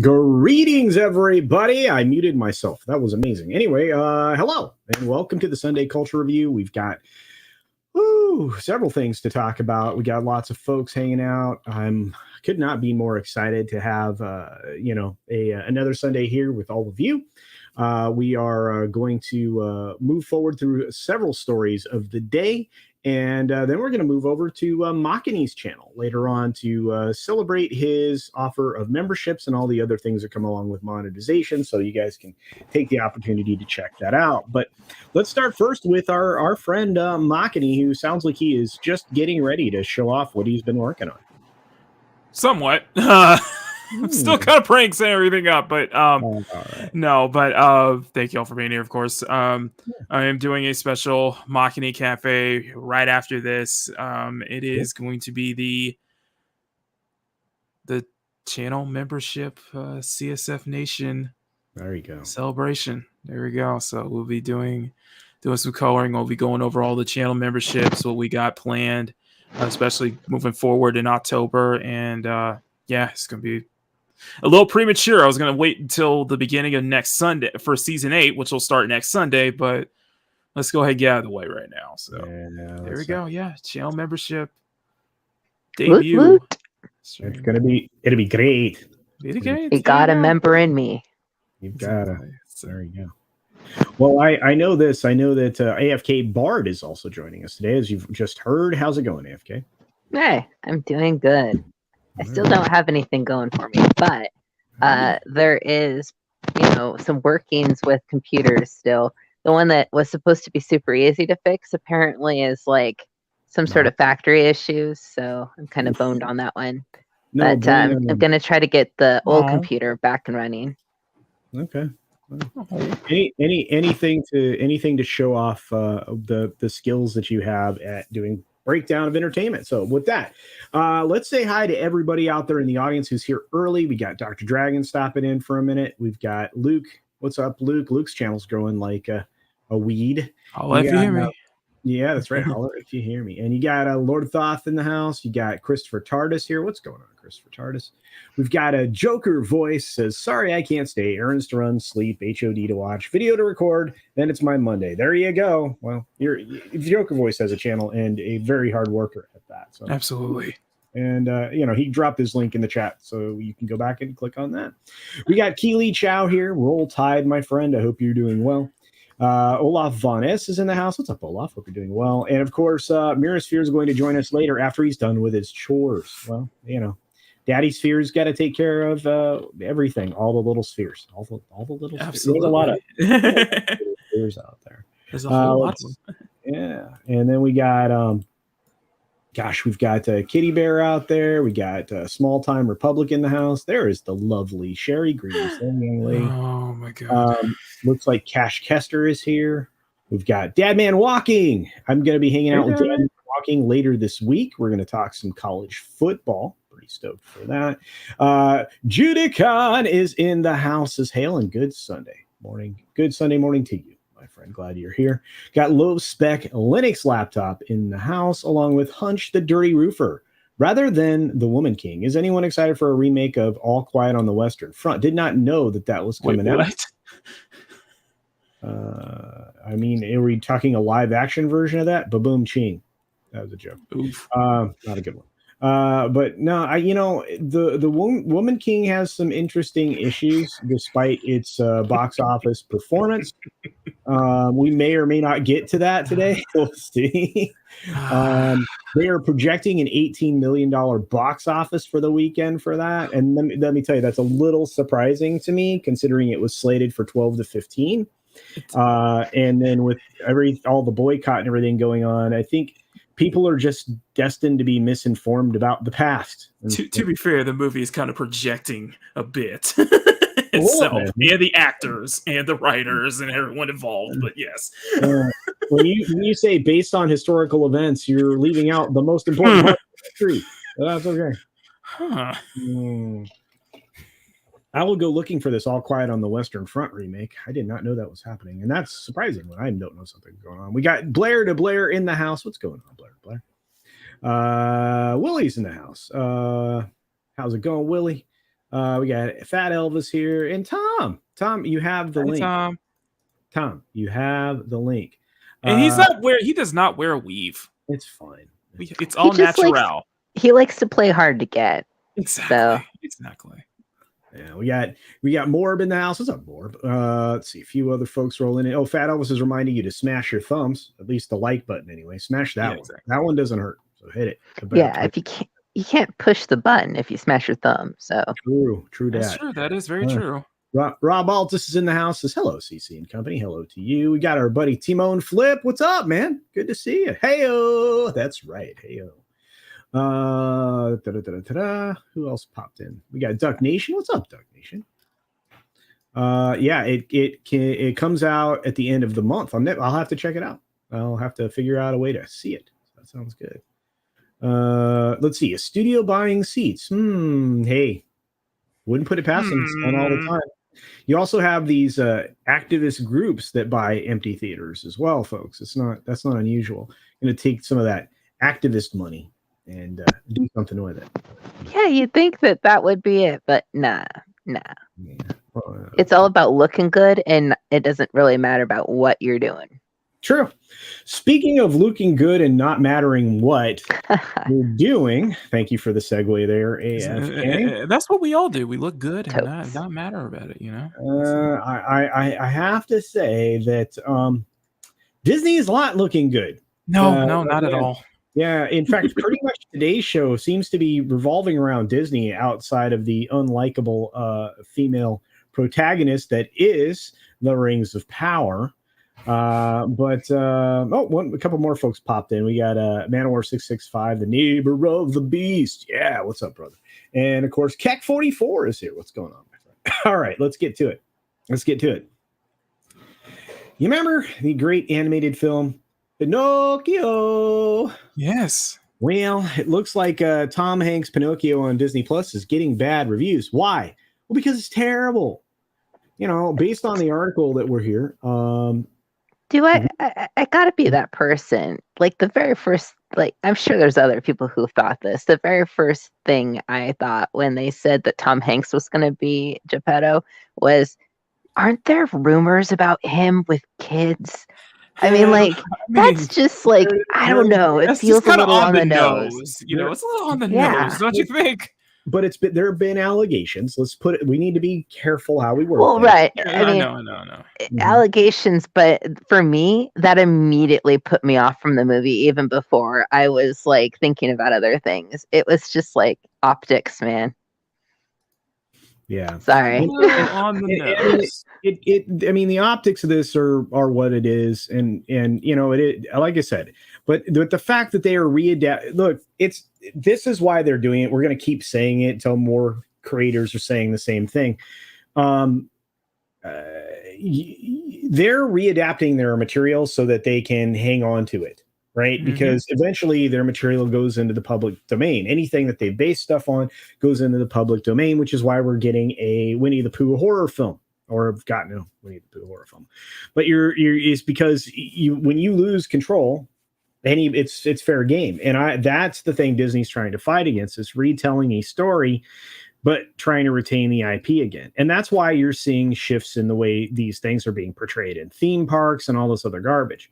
Greetings, everybody. I muted myself. That was amazing. Anyway, hello and welcome to the Sunday Culture Review. We've got several things to talk about. We got lots of folks hanging out. Could not be more excited to have another Sunday here with all of you. We are going to move forward through several stories of the day. And then we're going to move over to Makani's channel later on to celebrate his offer of memberships and all the other things that come along with monetization. So you guys can take the opportunity to check that out. But let's start first with our friend Makani, who sounds like he is just getting ready to show off what he's been working on. Somewhat. I'm still kind of pranks and everything up, but no, but thank you all for being here, of course. I am doing a special Makani Cafe right after this. It is going to be the channel membership CSF Nation. There you go. Celebration. There we go. So we'll be doing some coloring. We'll be going over all the channel memberships, what we got planned, especially moving forward in October. And it's going to be a little premature. I was going to wait until the beginning of next Sunday for season 8, which will start next Sunday, but let's go ahead and get out of the way right now. So there we go. Yeah. Channel membership debut. It'll be great. You got a member in me. You've got to. There you go. Well, I know this. I know that AFK Bard is also joining us today, as you've just heard. How's it going, AFK? Hey, I'm doing good. I still don't have anything going for me, but there is, some workings with computers still. The one that was supposed to be super easy to fix apparently is like some sort of factory issues, so I'm kind of boned on that one. But I'm going to try to get the old computer back and running. Okay. Anything to show off the skills that you have at doing breakdown of entertainment. So with that, let's say hi to everybody out there in the audience who's here early. We got Dr. Dragon stopping in for a minute. We've got Luke. What's up, Luke? Luke's channel's growing like a weed. Holla if you hear me. Yeah, that's right. Holla if you hear me. And you got Lord Thoth in the house. You got Christopher Tardis here. What's going on, Christopher Tardis? We've got a Joker voice says, sorry, I can't stay. Errands to run, sleep, HOD to watch, video to record. Then it's my Monday. There you go. Well, Joker voice has a channel and a very hard worker at that. So absolutely. And, he dropped his link in the chat, so you can go back and click on that. We got Keely Chow here. Roll Tide, my friend. I hope you're doing well. Olaf Von S is in the house. What's up, Olaf? Hope you're doing well. And, of course, Mirasphere is going to join us later after he's done with his chores. Well, Daddy Sphere's got to take care of everything, all the little spheres. All the little absolutely. Spheres. There's a lot of spheres out there. There's a whole lot of them. Yeah. And then we got... we've got Kitty Bear out there. We got Small Time Republic in the house. There is the lovely Sherry Green. Young lady. Oh, my God. Looks like Cash Kester is here. We've got Dadman Walking. I'm going to be hanging out with Dadman Walking later this week. We're going to talk some college football. Pretty stoked for that. Judicon is in the house as hail, and good Sunday morning. Good Sunday morning to you, my friend. Glad you're here. Got low spec Linux laptop in the house, along with Hunch the Dirty Roofer. Rather than the Woman King, is anyone excited for a remake of All Quiet on the Western Front? Did not know that was coming out. Are we talking a live action version of that? Ba-boom ching. That was a joke. Oof. Not a good one. But no, the Woman King has some interesting issues despite its box office performance. We may or may not get to that today. We'll see. They are projecting an $18 million box office for the weekend for that. And let me tell you, that's a little surprising to me, considering it was slated for 12 to 15. And then with all the boycott and everything going on, I think people are just destined to be misinformed about the past. To be fair, the movie is kind of projecting a bit itself, and the actors and the writers and everyone involved. But yes, when you say based on historical events, you're leaving out the most important part of history. That's okay. Huh. I will go looking for this All Quiet on the Western Front remake. I did not know that was happening, and that's surprising when I don't know something's going on. We got Blair to Blair in the house. What's going on, Blair to Blair? Willie's in the house. How's it going, Willie? We got Fat Elvis here, and Tom. Tom, you have the link. Tom, you have the link. And he does not wear a weave. It's fine. It's all natural. He likes to play hard to get. Exactly. Yeah, we got Morb in the house. What's up, Morb? Let's see, a few other folks rolling in. Oh, Fat Elvis is reminding you to smash your thumbs, at least the like button anyway. Smash that one. Exactly. That one doesn't hurt, so hit it. If you can't push the button if you smash your thumb. So true that. That's true. That is very true. Rob Altus is in the house. Says hello, CC and company. Hello to you. We got our buddy Timon Flip. What's up, man? Good to see you. Heyo. That's right. Heyo. Who else popped in? We got Duck Nation. What's up, Duck Nation? It comes out at the end of the month. I'll have to check it out. I'll have to figure out a way to see it. That sounds good. Let's see. A studio buying seats. Hey, wouldn't put it past them on all the time. You also have these activist groups that buy empty theaters as well, folks. That's not unusual. Going to take some of that activist money and do something with it. Yeah, you'd think that would be it, but nah. Yeah. Well, it's all about looking good, and it doesn't really matter about what you're doing. True. Speaking of looking good and not mattering what you're doing, thank you for the segue there, AFK. That's what we all do. We look good and not matter about it, you know? I have to say that Disney is not looking good. No, not at all. Yeah, in fact, pretty much today's show seems to be revolving around Disney outside of the unlikable female protagonist that is the Rings of Power. A couple more folks popped in. We got Manowar 665, the neighbor of the beast. Yeah, what's up, brother? And of course, Keck 44 is here. What's going on, my friend? All right, let's get to it. You remember the great animated film Pinocchio? Yes. Well, it looks like Tom Hanks' Pinocchio on Disney Plus is getting bad reviews. Why? Well, because it's terrible. You know, based on the article that we're here. I gotta be that person. Like the very first, I'm sure there's other people who thought this. The very first thing I thought when they said that Tom Hanks was going to be Geppetto was, aren't there rumors about him with kids? That's just I don't know. It feels a little on the nose. You know, it's a little on the nose, don't you think? But there have been allegations. We need to be careful how we work. Well, right. I know. Allegations, but for me, that immediately put me off from the movie even before I was thinking about other things. It was just optics, man. Yeah. Sorry. On the nose. The optics of this are what it is, and you know it like I said, but the fact that they are look, this is why they're doing it. We're going to keep saying it until more creators are saying the same thing. They're readapting their material so that they can hang on to it. Right. Mm-hmm. Because eventually their material goes into the public domain. Anything that they base stuff on goes into the public domain, which is why we're getting a Winnie the Pooh horror film, or have gotten a Winnie the Pooh horror film. But it's because when you lose control, it's fair game. And that's the thing Disney's trying to fight against, is retelling a story, but trying to retain the IP again. And that's why you're seeing shifts in the way these things are being portrayed in theme parks and all this other garbage.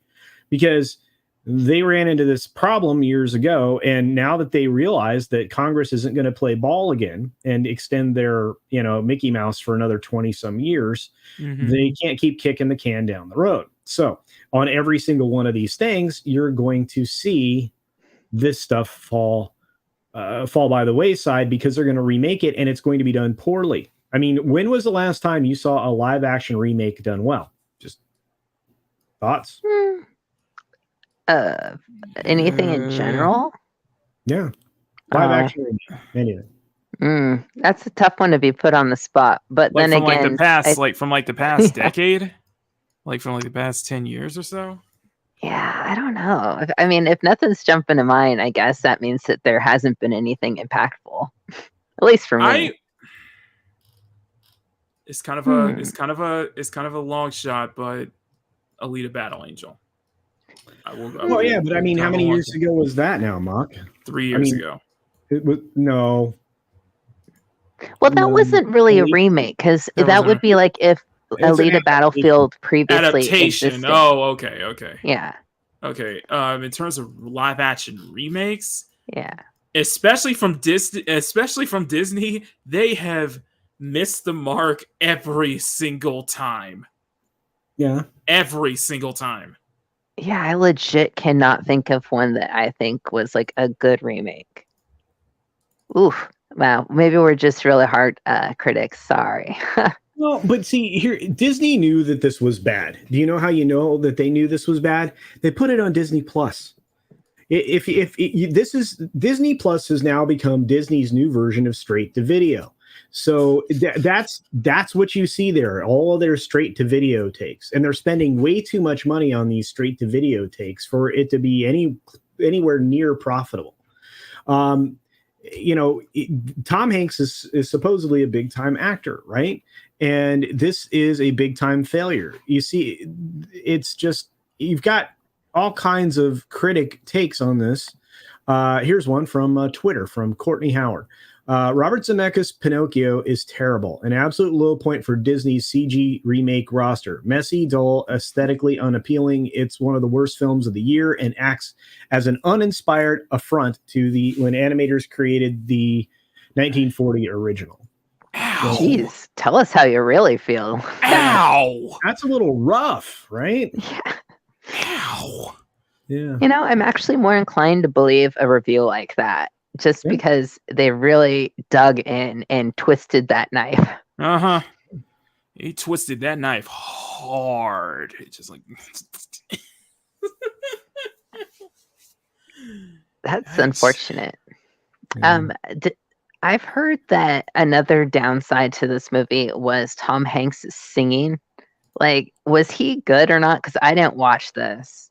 Because they ran into this problem years ago, and now that they realize that Congress isn't going to play ball again and extend their, Mickey Mouse for another 20 some years, they can't keep kicking the can down the road. So on every single one of these things, you're going to see this stuff fall by the wayside because they're going to remake it and it's going to be done poorly. I mean, when was the last time you saw a live action remake done well? Just thoughts? Anything in general? Yeah. Live action remake. Anything. That's a tough one to be put on the spot. But like then from again, from the past decade, like from like the past 10 years or so. Yeah, I don't know. I mean, if nothing's jumping to mind, I guess that means that there hasn't been anything impactful, at least for me. It's kind of a long shot, but Alita Battle Angel. But I mean, how many years ago was that now, Mock? 3 years ago. It was no. Well, that wasn't really a remake because that would be like if Alita Battlefield previously adaptation. existed. Oh, okay. Yeah. Okay. In terms of live action remakes, yeah, especially from Disney, they have missed the mark every single time. Yeah. Every single time. Yeah, I legit cannot think of one that I think was like a good remake. Oof. Wow. Maybe we're just really hard critics. Sorry. Well, but see, here, Disney knew that this was bad. Do you know how you know that they knew this was bad? They put it on Disney Plus. If this is Disney Plus has now become Disney's new version of straight to video. So that's what you see there. All of their straight to video takes, and they're spending way too much money on these straight to video takes for it to be anywhere near profitable. Tom Hanks is supposedly a big time actor, right? And this is a big time failure. You see, it's just, you've got all kinds of critic takes on this. Here's one from Twitter from Courtney Howard. Robert Zemeckis' Pinocchio is terrible, an absolute low point for Disney's CG remake roster. Messy, dull, aesthetically unappealing. It's one of the worst films of the year and acts as an uninspired affront to when animators created the 1940 original. Ow. Jeez, tell us how you really feel. Ow! That's a little rough, right? Yeah. Ow! Yeah. I'm actually more inclined to believe a review like that. Just because they really dug in and twisted that knife. Uh-huh. He twisted that knife hard. It's just like... That's unfortunate. Yeah. I've heard that another downside to this movie was Tom Hanks' singing. Like, was he good or not? Because I didn't watch this.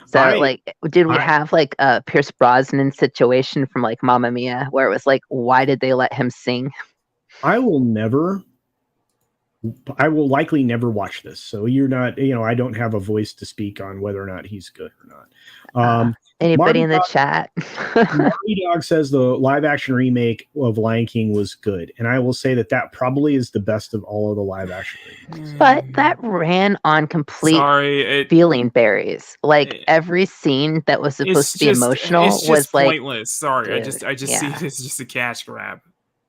So, did we have like a Pierce Brosnan situation from like Mamma Mia, where it was like, why did they let him sing? I will likely never watch this. So you're not, I don't have a voice to speak on whether or not he's good or not. Anybody in the chat? Marty Dog says the live action remake of Lion King was good. And I will say that probably is the best of all of the live action remakes. But that ran on complete feeling berries. Like every scene that was supposed to be emotional was like pointless. Sorry, dude, I just see it as just a cash grab.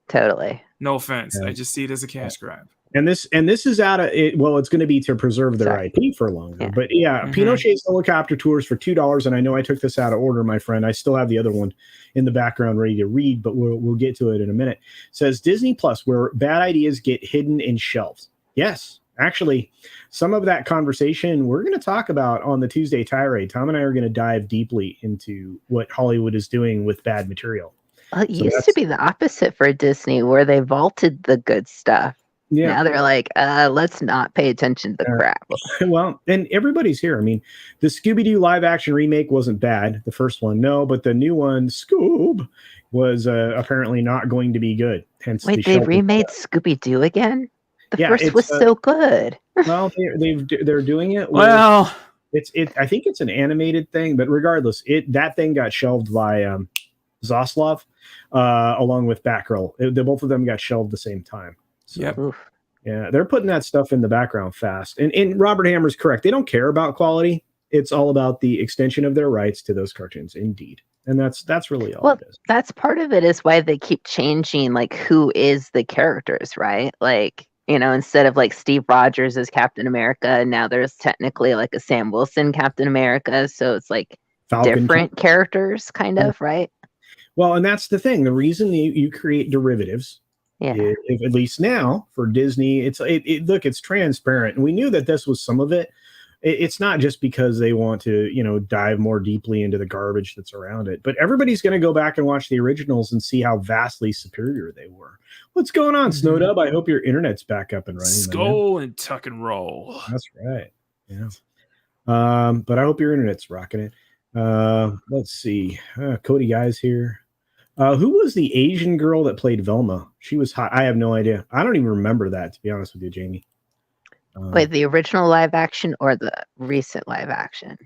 Totally. No offense. I just see it as a cash grab. And this is out of it. Well, it's going to be to preserve their IP for longer. But Pinochet's helicopter tours for $2. And I know I took this out of order, my friend. I still have the other one in the background ready to read, but we'll get to it in a minute. It says Disney Plus, where bad ideas get hidden in shelves. Yes, actually, some of that conversation we're going to talk about on the Tuesday tirade. Tom and I are going to dive deeply into what Hollywood is doing with bad material. Well, it used to be the opposite for Disney, where they vaulted the good stuff. Yeah. Now they're like, let's not pay attention to the crap. Well, and everybody's here. I mean, the Scooby-Doo live action remake wasn't bad. The first one, no, but the new one, Scoob, was apparently not going to be good. Hence, wait, they remade Scooby-Doo again? The first was so good. Well, they're doing it. Well, I think it's an animated thing, but regardless, that thing got shelved by Zaslav, along with Batgirl. Both of them got shelved at the same time. So, yep. Yeah, they're putting that stuff in the background fast. And Robert Hammer's correct. They don't care about quality. It's all about the extension of their rights to those cartoons, indeed. And that's really all Well, it is. that's part of it is why they keep changing like who is the characters, right? Like, instead of like Steve Rogers as Captain America, now there's technically like a Sam Wilson Captain America. So it's like Falcon different characters, kind of, right? Well, and that's the thing. The reason you create derivatives, Yeah. at least now for Disney, look, it's transparent, and we knew that this was some of it. It's not just because they want to, dive more deeply into the garbage that's around it, but everybody's going to go back and watch the originals and see how vastly superior they were. What's going on, Snowdub? I hope your internet's back up and running. Skull and tuck and roll. That's right. Yeah. But I hope your internet's rocking it. Let's see. Cody Guy's here. Who was the Asian girl that played Velma? She was hot. I have no idea. I don't even remember that, to be honest with you, Jamie. Wait, the original live action or the recent live action?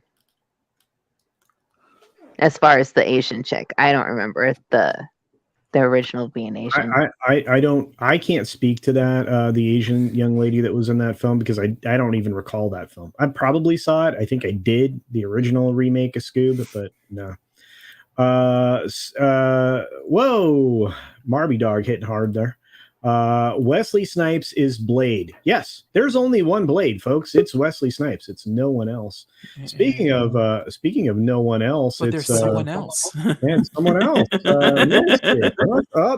As far as the Asian chick, I don't remember the original being Asian. I can't speak to that. The Asian young lady that was in that film, because I don't even recall that film. I probably saw it. I think I did the original remake of Scoob, but no. Whoa, Marby Dog hitting hard there. Wesley Snipes is Blade. Yes, there's only one Blade, folks. It's Wesley Snipes. It's no one else. Speaking of no one else, but it's there's someone else. Man, someone else.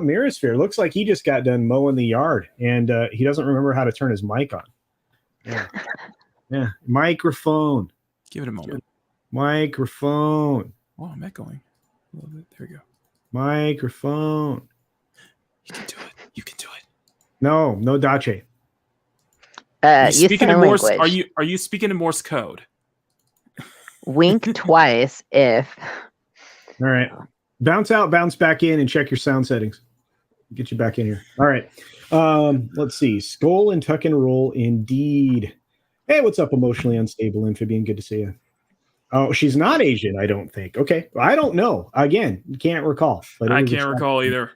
Mirasphere. Looks like he just got done mowing the yard, and he doesn't remember how to turn his mic on. Yeah. Microphone. Give it a moment. Microphone. Oh, I'm echoing a little bit. There we go. Microphone. You can do it. You can do it. No Dache. You speaking in sign Morse, language. are you speaking in Morse code? Wink twice if. All right. Bounce out, bounce back in, and check your sound settings. Get you back in here. All right. Let's see. Skull and tuck and roll, indeed. Hey, what's up, emotionally unstable amphibian? Good to see you. Oh, she's not Asian, I don't think. Okay. I don't know. Again, can't recall. But I can't recall either.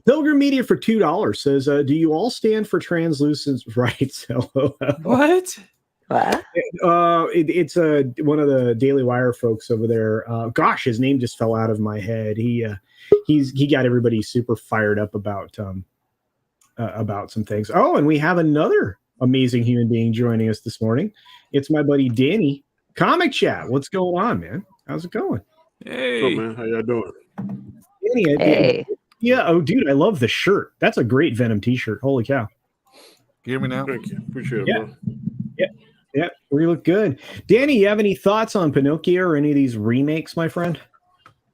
Pilgrim Media for $2 says, do you all stand for translucent rights? What? It's one of the Daily Wire folks over there. Gosh, his name just fell out of my head. He got everybody super fired up about some things. Oh, and we have another amazing human being joining us this morning. It's my buddy Danny. Comic Chat. What's going on, man? How's it going? Hey, what's up, man? How y'all doing? Danny, Hey. Yeah. Oh, dude, I love the shirt. That's a great Venom T-shirt. Holy cow! Can you hear me now? Thank you. Appreciate it, bro. Yeah, we look good. Danny, you have any thoughts on Pinocchio or any of these remakes, my friend?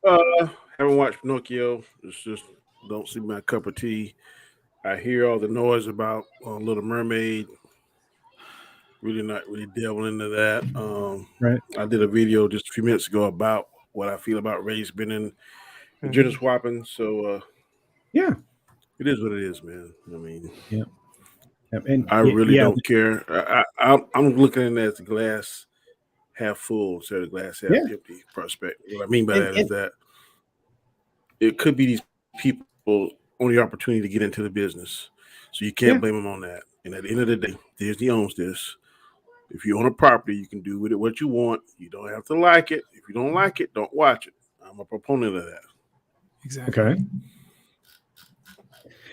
Haven't watched Pinocchio. It's just don't see my cup of tea. I hear all the noise about Little Mermaid. Really not really delving into that. Right. I did a video just a few minutes ago about what I feel about race spinning and gender swapping. So Yeah. it is what it is, man. I mean, Yeah. And I really don't care. I'm looking at it as the glass half full instead of glass half empty prospect. What I mean by that is that it could be these people on the opportunity to get into the business. So you can't blame them on that. And at the end of the day, Disney owns this. If you own a property, you can do with it what you want. You don't have to like it. If you don't like it, don't watch it. I'm a proponent of that. Exactly. Okay.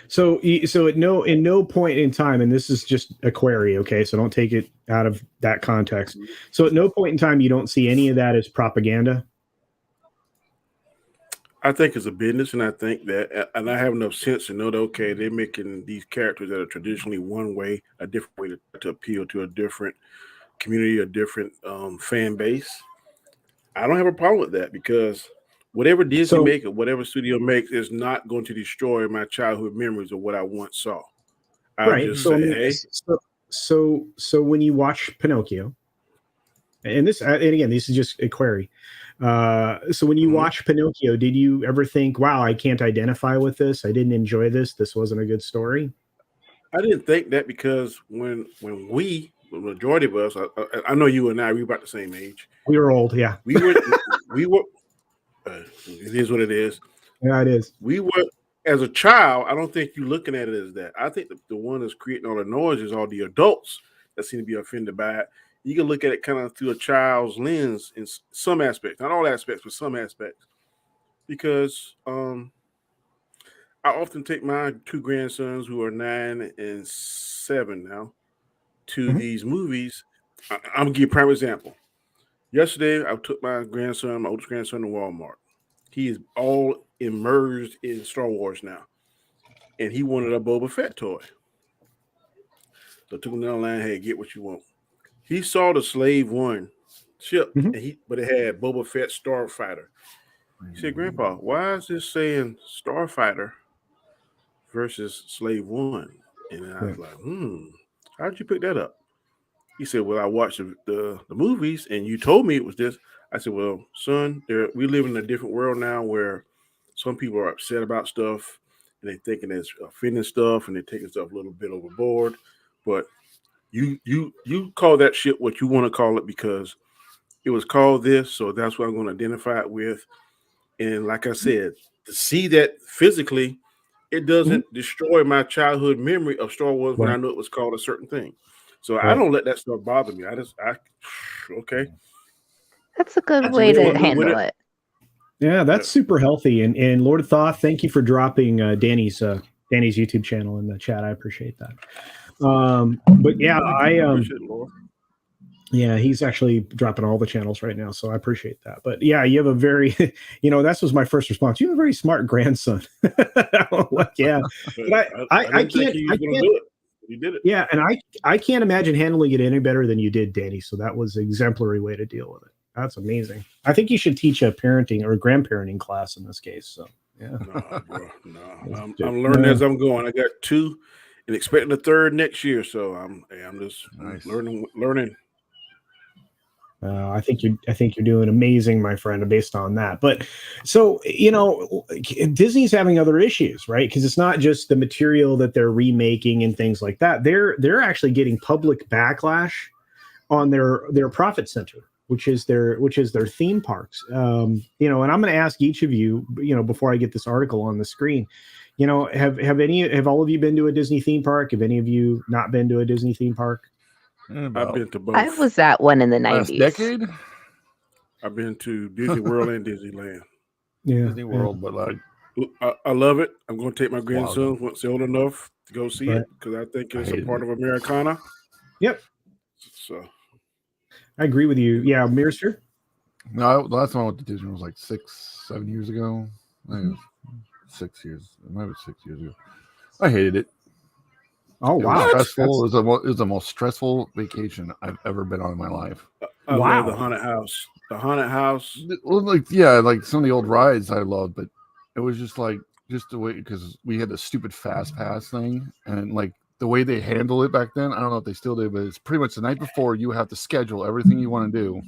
So in no point in time, and this is just a query, okay? So don't take it out of that context. So at no point in time, you don't see any of that as propaganda? I think it's a business, and I think that, and I have enough sense to know that, okay, they're making these characters that are traditionally one way, a different way to appeal to a different community, a different fan base. I don't have a problem with that because whatever Disney makes or whatever studio makes is not going to destroy my childhood memories of what I once saw. I'll just say, hey. So when you watch Pinocchio, and again, this is just a query. So when you watch Pinocchio, did you ever think, wow, I can't identify with this. I didn't enjoy this. This wasn't a good story. I didn't think that because when we, the majority of us, I know you and I, we were about the same age. We were old. Yeah. We were, it is what it is. Yeah, it is. We were, as a child, I don't think you're looking at it as that. I think the one that's creating all the noise is all the adults that seem to be offended by it. you can look at it kind of through a child's lens in some aspects, not all aspects, but some aspects. Because I often take my two grandsons who are 9 and 7 now to these movies. I'm gonna give you a prime example. Yesterday, I took my oldest grandson, to Walmart. He is all immersed in Star Wars now, and he wanted a Boba Fett toy. So I took him down the line. Hey, get what you want. He saw the Slave One ship, but it had Boba Fett Starfighter. He said, "Grandpa, why is this saying Starfighter versus Slave One?" And I was like, how'd you pick that up? He said, "Well, I watched the movies, and you told me it was this." I said, "Well, son, we live in a different world now where some people are upset about stuff, and they're thinking it's offending stuff, and they're taking stuff a little bit overboard. But you call that shit what you want to call it because it was called this, so that's what I'm going to identify it with." And like I said, to see that physically, it doesn't destroy my childhood memory of Star Wars when I knew it was called a certain thing. So I don't let that stuff bother me. Okay. That's a good way to handle it. Yeah, that's super healthy. And Lord Thoth, thank you for dropping Danny's YouTube channel in the chat. I appreciate that. But yeah, yeah, he's actually dropping all the channels right now, so I appreciate that. But yeah, you have a very, that was my first response. You have a very smart grandson. Like, yeah, but I can't. Do it. You did it. Yeah, and I can't imagine handling it any better than you did, Danny. So that was an exemplary way to deal with it. That's amazing. I think you should teach a parenting or a grandparenting class in this case. So yeah, no, I'm learning as I'm going. I got 2 and expecting a 3rd next year. So I'm just learning. I think you're doing amazing, my friend, based on that. But so, Disney's having other issues, right? Because it's not just the material that they're remaking and things like that. They're actually getting public backlash on their profit center, which is their theme parks. And I'm going to ask each of you, before I get this article on the screen, have all of you been to a Disney theme park? Have any of you not been to a Disney theme park? I've been to both. I was at one in the 90s. Decade? I've been to Disney World and Disneyland. Yeah, Disney World, but I love it. I'm going to take my grandson once they're old enough to go see it because I think it's a part of Americana. Yep. So I agree with you. Yeah, Mirror. No, the last time I went to Disney was like 6-7 years ago. I think it was 6 years. It might be 6 years ago. I hated it. Oh, wow. It was stressful. It was the most stressful vacation I've ever been on in my life. I love the haunted house. The haunted house. Well, like some of the old rides I loved, but it was just the way, because we had the stupid fast pass thing, and like the way they handle it back then, I don't know if they still do, but it's pretty much the night before you have to schedule everything you want to do.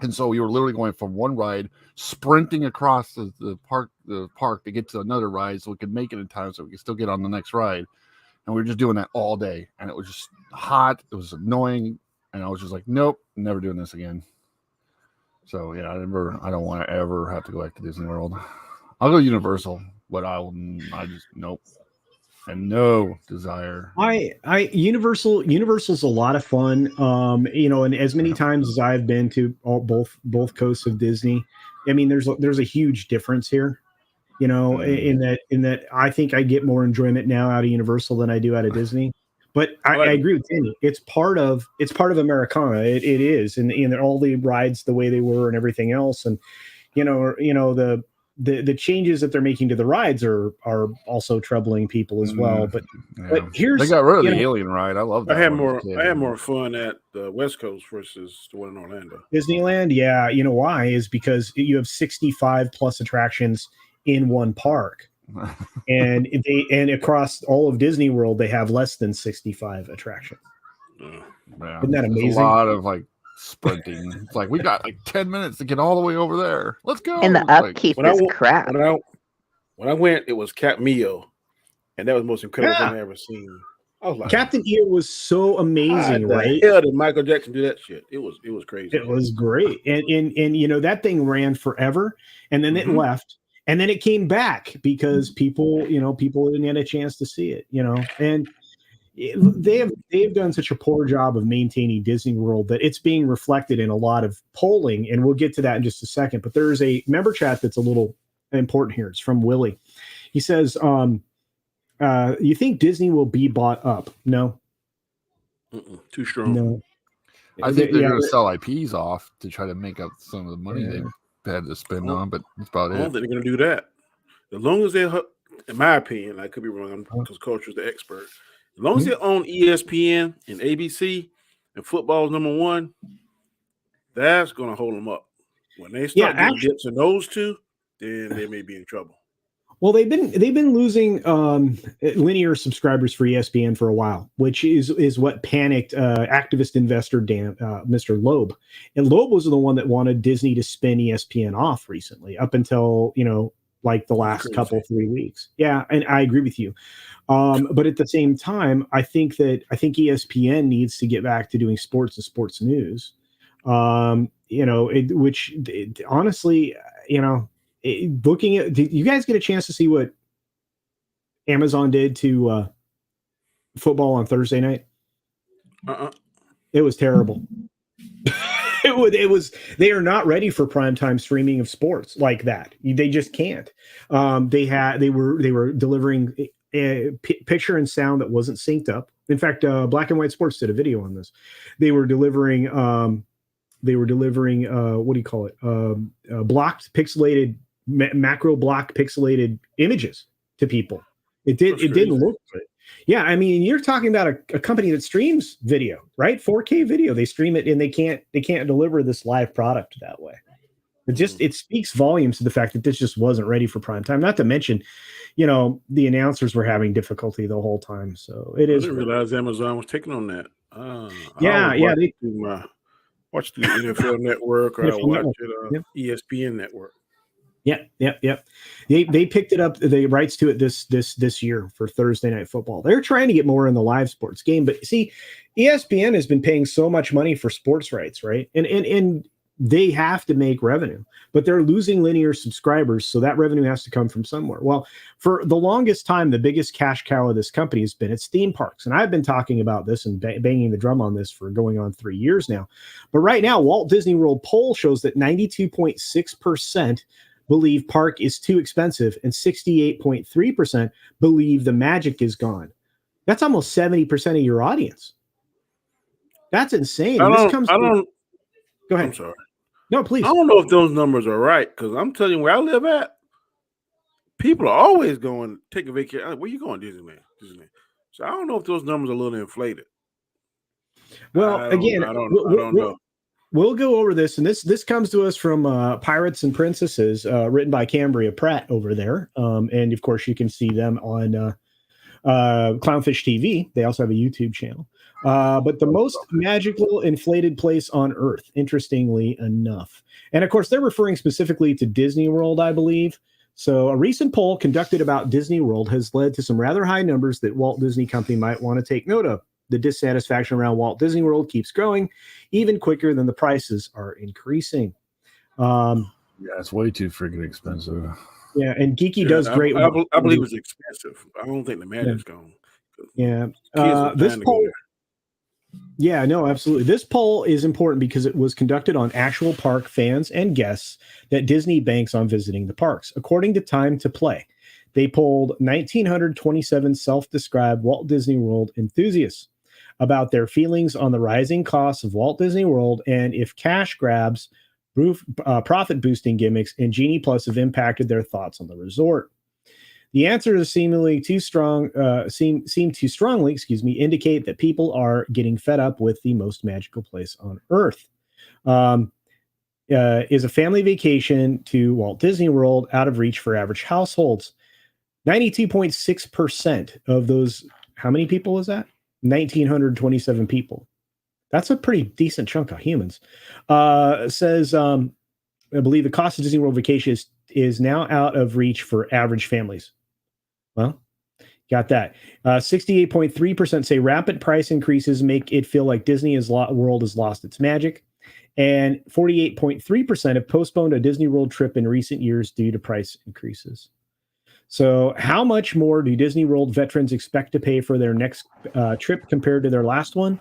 And so you were literally going from one ride, sprinting across the park to get to another ride so we could make it in time so we could still get on the next ride. And we were just doing that all day, and it was just hot. It was annoying, and I was just like, "Nope, never doing this again." So yeah, I don't want to ever have to go back to Disney World. I'll go Universal, but nope, and no desire. Universal's a lot of fun. And as many times as I've been to both coasts of Disney, I mean, there's a huge difference here. In that I think I get more enjoyment now out of Universal than I do out of Disney. But I agree with Danny. It's part of Americana. It is, and all the rides the way they were and everything else, and the changes that they're making to the rides are also troubling people as well. But here's, they got rid of the alien ride. I love that. I had more fun at the West Coast versus the one in Orlando. Disneyland, yeah. You know why? Is because you have 65 plus attractions in one park, and across all of Disney World they have less than 65 attractions. Yeah. Isn't that amazing? There's a lot of sprinting. It's like we got 10 minutes to get all the way over there. Let's go. And the upkeep is crap. When I went, it was Cap Mio, and that was the most incredible thing I ever seen. I was like, Captain EO was so amazing, right? Hell, did Michael Jackson do that shit? It was crazy. It was great, and that thing ran forever, and then it left. And then it came back because people didn't get a chance to see it, and they've done such a poor job of maintaining Disney World that it's being reflected in a lot of polling, and we'll get to that in just a second. But there's a member chat that's a little important here. It's from Willie. He says, "You think Disney will be bought up?" No, too strong. no. I think they're going to sell IPs off to try to make up some of the money they've had to spend on, but that's about it. I don't think they're going to do that. As long as they, in my opinion, I could be wrong because Culture's the expert. As long as they own ESPN and ABC and football is number one, that's going to hold them up. When they start getting dips in those two, then they may be in trouble. Well, they've been losing linear subscribers for ESPN for a while, which is what panicked activist investor Mr. Loeb. And Loeb was the one that wanted Disney to spin ESPN off recently, up until like the last couple 3 weeks. Yeah, and I agree with you. But at the same time, I think ESPN needs to get back to doing sports and sports news. Honestly, looking at, did you guys get a chance to see what Amazon did to football on Thursday night? It was terrible. It was. They are not ready for primetime streaming of sports like that. They just can't. They were delivering a picture and sound that wasn't synced up. In fact, Black and White Sports did a video on this. They were delivering what do you call it? Blocked pixelated macro block pixelated images to people. It didn't look good. Yeah, I mean, you're talking about a company that streams video, right? 4K video. They stream it and they can't deliver this live product that way. It speaks volumes to the fact that this just wasn't ready for prime time. Not to mention, the announcers were having difficulty the whole time. So it is. I didn't realize Amazon was taking on that. Watch the NFL Network or watch it ESPN Network. Yep. They picked it up, the rights to it this year for Thursday Night Football. They're trying to get more in the live sports game, but see, ESPN has been paying so much money for sports rights, right? And they have to make revenue, but they're losing linear subscribers, so that revenue has to come from somewhere. Well, for the longest time, the biggest cash cow of this company has been its theme parks, and I've been talking about this and banging the drum on this for going on 3 years now. But right now, Walt Disney World poll shows that 92.6% believe park is too expensive, and 68.3% believe the magic is gone. That's almost 70% of your audience. That's insane. Go ahead. I'm sorry. No, please. I don't know if those numbers are right, because I'm telling you where I live at, people are always going take a vacation. Where you going, Disneyland? So I don't know if those numbers are a little inflated. Well, I don't know. We'll go over this, and this comes to us from Pirates and Princesses, written by Cambria Pratt over there. And of course, you can see them on Clownfish TV. They also have a YouTube channel. But the most magical inflated place on Earth, interestingly enough. And of course, they're referring specifically to Disney World, I believe. So a recent poll conducted about Disney World has led to some rather high numbers that Walt Disney Company might want to take note of. The dissatisfaction around Walt Disney World keeps growing even quicker than the prices are increasing. Yeah, it's way too freaking expensive. Yeah, and Geeky does great. I believe it's expensive. I don't think the magic's gone. Yeah. This poll. Yeah, no, absolutely. This poll is important because it was conducted on actual park fans and guests that Disney banks on visiting the parks. According to Time to Play, they polled 1,927 self-described Walt Disney World enthusiasts about their feelings on the rising costs of Walt Disney World and if cash grabs, profit-boosting gimmicks, and Genie Plus have impacted their thoughts on the resort. The answers seem to strongly, indicate that people are getting fed up with the most magical place on Earth. Is a family vacation to Walt Disney World out of reach for average households? 92.6% of those, how many people is that? 1,927 people. That's a pretty decent chunk of humans. Says, I believe the cost of Disney World vacation is now out of reach for average families. Well, got that. 68.3% say rapid price increases make it feel like Disney World has lost its magic. And 48.3% have postponed a Disney World trip in recent years due to price increases. So, how much more do Disney World veterans expect to pay for their next trip compared to their last one?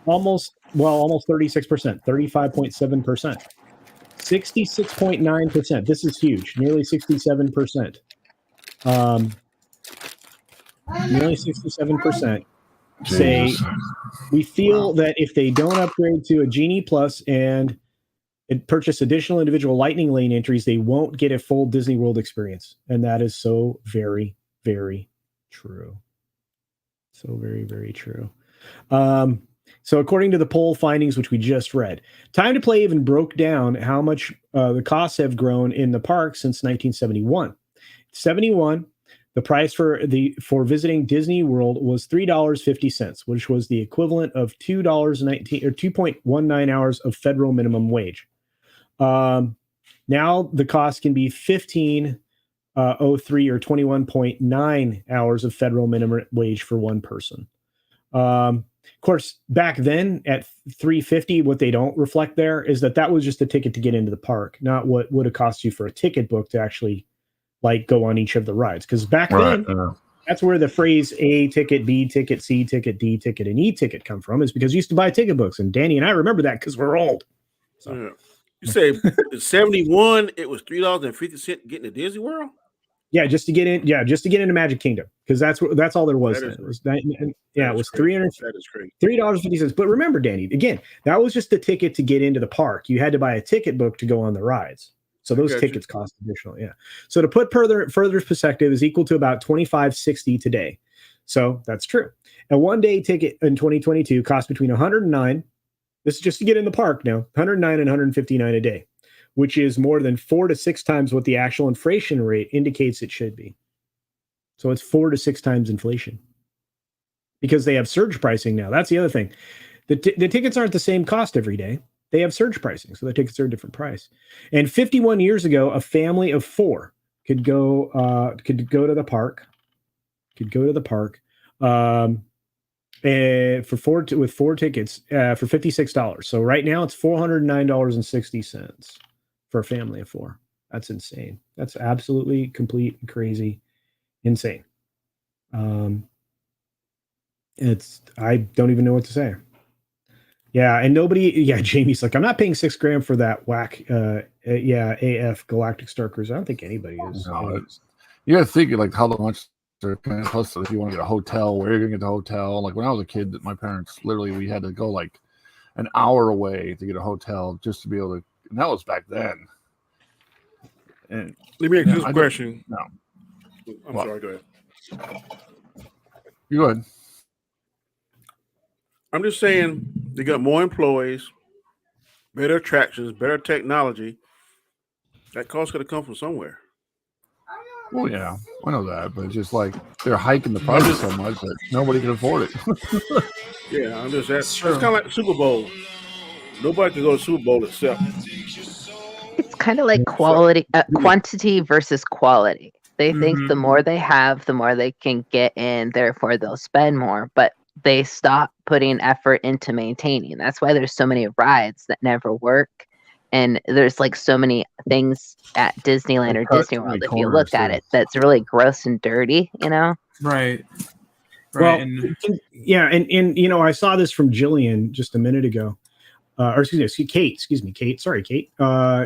Almost 36%, 35.7%, 66.9%. This is huge, nearly 67%. Nearly 67% say Jesus. we feel that if they don't upgrade to a Genie Plus and purchase additional individual Lightning Lane entries, they won't get a full Disney World experience. And that is so very, very true. So very, very true. So according to the poll findings, which we just read, Time to Play even broke down how much the costs have grown in the park since 1971. 71, the price for visiting Disney World was $3.50, which was the equivalent of $2.19 or 2.19 hours of federal minimum wage. Now the cost can be $15.03 or 21.9 hours of federal minimum wage for one person. Of course, back then at $3.50, what they don't reflect there is that was just a ticket to get into the park, not what would have cost you for a ticket book to actually like go on each of the rides. Because back then, that's where the phrase A ticket, B ticket, C ticket, D ticket, and E ticket come from, is because you used to buy ticket books. And Danny and I remember that because we're old. So. Yeah. You say 71, it was $3.50 getting to Disney World? Yeah, just to get in. Yeah, just to get into Magic Kingdom, because that's all there was. It was $3.50. But remember, Danny, again, that was just the ticket to get into the park. You had to buy a ticket book to go on the rides. So those tickets cost additional. Yeah. So to put further perspective, is equal to about $25.60 today. So that's true. A one-day ticket in 2022 cost between $109. This is just to get in the park now. $109 and $159 a day, which is more than 4 to 6 times what the actual inflation rate indicates it should be. So it's 4 to 6 times inflation because they have surge pricing now. That's the other thing. The tickets aren't the same cost every day. They have surge pricing, so the tickets are a different price. And 51 years ago, a family of 4 could go to the park. And with 4 tickets for $56. So right now it's $409.60 for a family of 4. That's insane. That's absolutely complete and crazy insane. I don't even know what to say. Yeah, and Jamie's like, I'm not paying $6,000 for that whack AF Galactic Star Cruise. I don't think anybody is. No, you gotta think like how much they're paying. Plus, if you want to get a hotel, where you're gonna get the hotel. Like when I was a kid, my parents we had to go like an hour away to get a hotel just to be able to, and that was back then. And let me ask you this question. No. I'm sorry, go ahead. You go ahead. I'm just saying they got more employees, better attractions, better technology. That cost got to come from somewhere. Well, yeah, I know that, but it's just like they're hiking the prices so much that nobody can afford it. Yeah, I'm just that's kind of like the Super Bowl. Nobody can go to Super Bowl except. It's kind of like quantity versus quality. They think the more they have, the more they can get in. Therefore, they'll spend more. But they stop putting effort into maintaining. That's why there's so many rides that never work. And there's like so many things at Disneyland or Disney World, if you look at it, that's really gross and dirty, you know? Right. Well, and I saw this from Jillian just a minute ago. Kate. Sorry, Kate.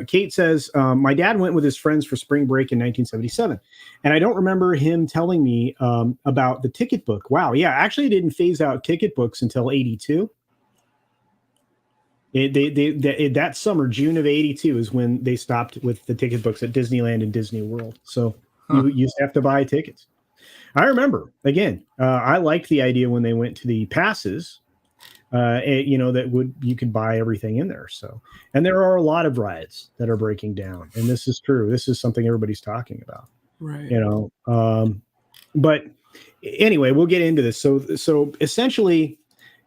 Kate says, my dad went with his friends for spring break in 1977. And I don't remember him telling me about the ticket book. Wow. Yeah. Actually, didn't phase out ticket books until 82. That summer, June of 82 is when they stopped with the ticket books at Disneyland and Disney World. So you used to have to buy tickets. I remember, again, I liked the idea when they went to the passes, you could buy everything in there. So, and there are a lot of rides that are breaking down, and this is true. This is something everybody's talking about, right? But anyway, we'll get into this. So essentially,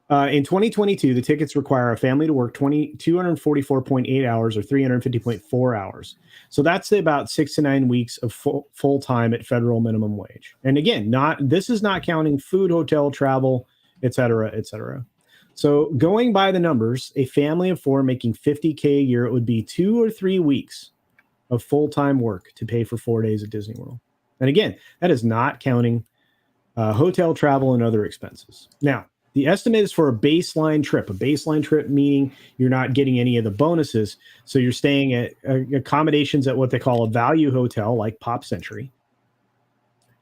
in 2022, the tickets require a family to work 244.8 hours or 350.4 hours. So that's about 6 to 9 weeks of full time at federal minimum wage. And again, this is not counting food, hotel, travel, et cetera, et cetera. So going by the numbers, a family of 4 making $50K a year, it would be 2 or 3 weeks of full-time work to pay for 4 days at Disney World. And again, that is not counting hotel travel and other expenses. Now, the estimate is for a baseline trip. A baseline trip meaning you're not getting any of the bonuses. So you're staying at accommodations at what they call a value hotel, like Pop Century.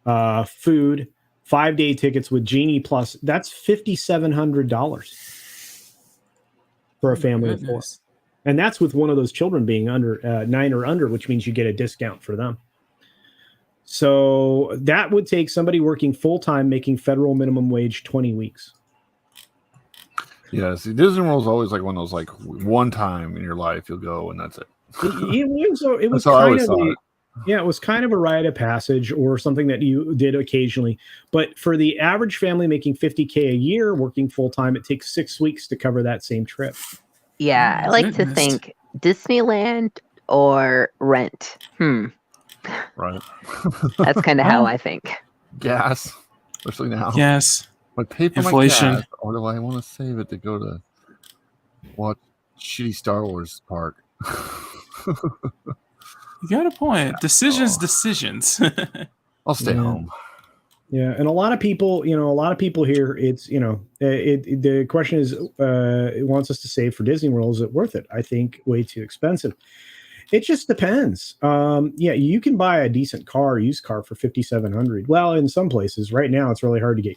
Food, 5-day tickets with Genie Plus. That's $5,700 for a family of 4. And that's with one of those children being under 9 or under, which means you get a discount for them. So that would take somebody working full-time, making federal minimum wage 20 weeks. Yeah, see, Disney World is always like one of those, like, one time in your life you'll go and that's it. It was kind of it was kind of a rite of passage or something that you did occasionally. But for the average family making $50K a year working full-time, it takes 6 weeks to cover that same trip. Yeah, I like to think Disneyland or rent. Right. That's kind of how I think. Gas, especially now. Yes. I pay for Inflation. my gas, or do I want to save it to go to watch shitty Star Wars park? You got a point. Decisions. I'll stay home. Yeah, and a lot of people here, it's, the question is, it wants us to save for Disney World. Is it worth it? I think way too expensive. It just depends. You can buy a decent used car for $5,700. Well, in some places right now, it's really hard to get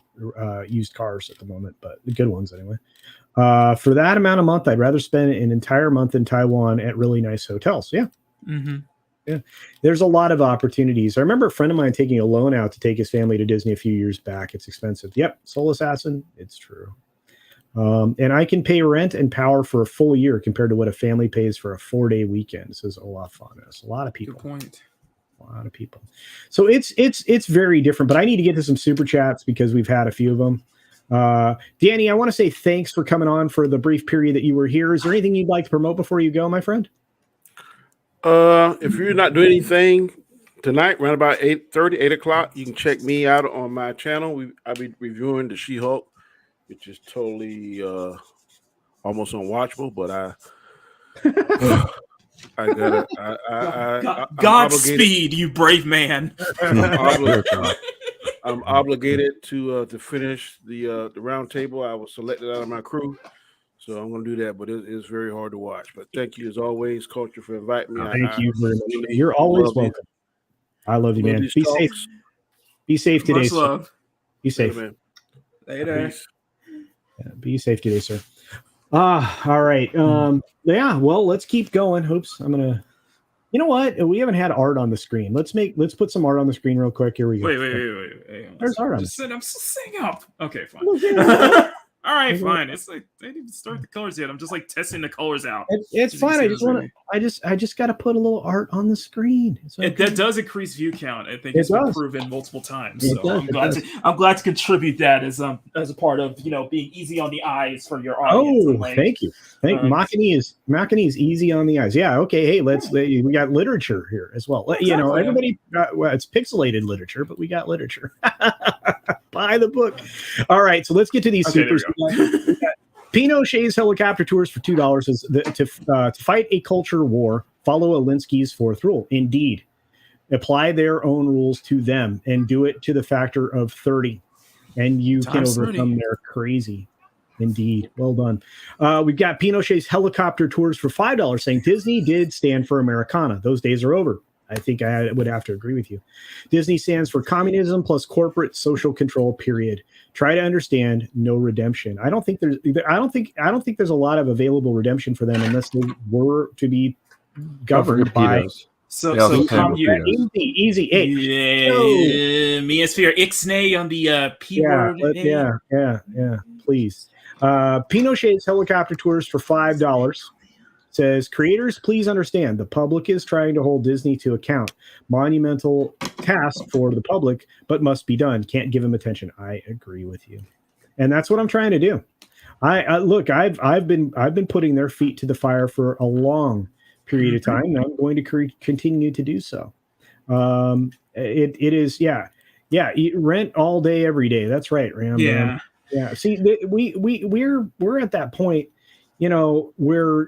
used cars at the moment, but the good ones anyway. For that amount of month, I'd rather spend an entire month in Taiwan at really nice hotels. Yeah. Mm-hmm. Yeah. There's a lot of opportunities. I remember a friend of mine taking a loan out to take his family to Disney a few years back. It's expensive. Yep. Soul Assassin. It's true. And I can pay rent and power for a full year compared to what a family pays for a 4-day weekend, says Olaf Faunus. A lot of people. Good point. A lot of people. So it's very different, but I need to get to some super chats because we've had a few of them. Danny, I want to say thanks for coming on for the brief period that you were here. Is there anything you'd like to promote before you go, my friend? If you're not doing anything tonight, around about 8 o'clock, you can check me out on my channel. I'll be reviewing the She-Hulk, which is totally almost unwatchable, but I got it. Godspeed, you brave man. I'm obligated to finish the round table. I was selected out of my crew, so I'm going to do that. But it's very hard to watch. But thank you as always, Culture, for inviting me. Thank you very much. You're always welcome. I love you, man. Be safe. Be safe today. Much love. Be safe. Later. Peace. Yeah, be safe today, sir. All right. Yeah, well, let's keep going. Oops, I'm gonna. You know what? We haven't had art on the screen. Let's put some art on the screen real quick. Here we go. Wait. There's art on. I'm still setting up. Okay, fine. All right, fine. It's like they didn't even start the colors yet. I'm just like testing the colors out. It's fine. I just got to put a little art on the screen. Okay. That does increase view count. I think it's been proven multiple times. So I'm glad to contribute that as a part of being easy on the eyes for your audience. Oh, thank you. Makani is easy on the eyes. Yeah. Okay. Hey, we got literature here as well. Exactly. Everybody. It's pixelated literature, but we got literature. Buy the book. All right. So let's get to these supers. Pinochet's helicopter tours for $2 is to fight a culture war. Follow Alinsky's fourth rule. Indeed, apply their own rules to them and do it to the factor of 30, and you can overcome their crazy. Indeed, well done. We've got Pinochet's helicopter tours for $5, saying Disney did stand for Americana. Those days are over. I think I would have to agree with you. Disney stands for communism plus corporate social control. Period. Try to understand. No redemption. I don't think there's a lot of available redemption for them unless they were to be governed by. Easy. Me as for Ixnay on the P word. Yeah. Please. Pinochet's helicopter tours for $5. Says, creators, please understand the public is trying to hold Disney to account. Monumental task for the public, but must be done. Can't give them attention. I agree with you, and that's what I'm trying to do. I've been putting their feet to the fire for a long period of time, and I'm going to continue to do so. It is rent all day, every day. That's right, Ram. Yeah. See, we're at that point, where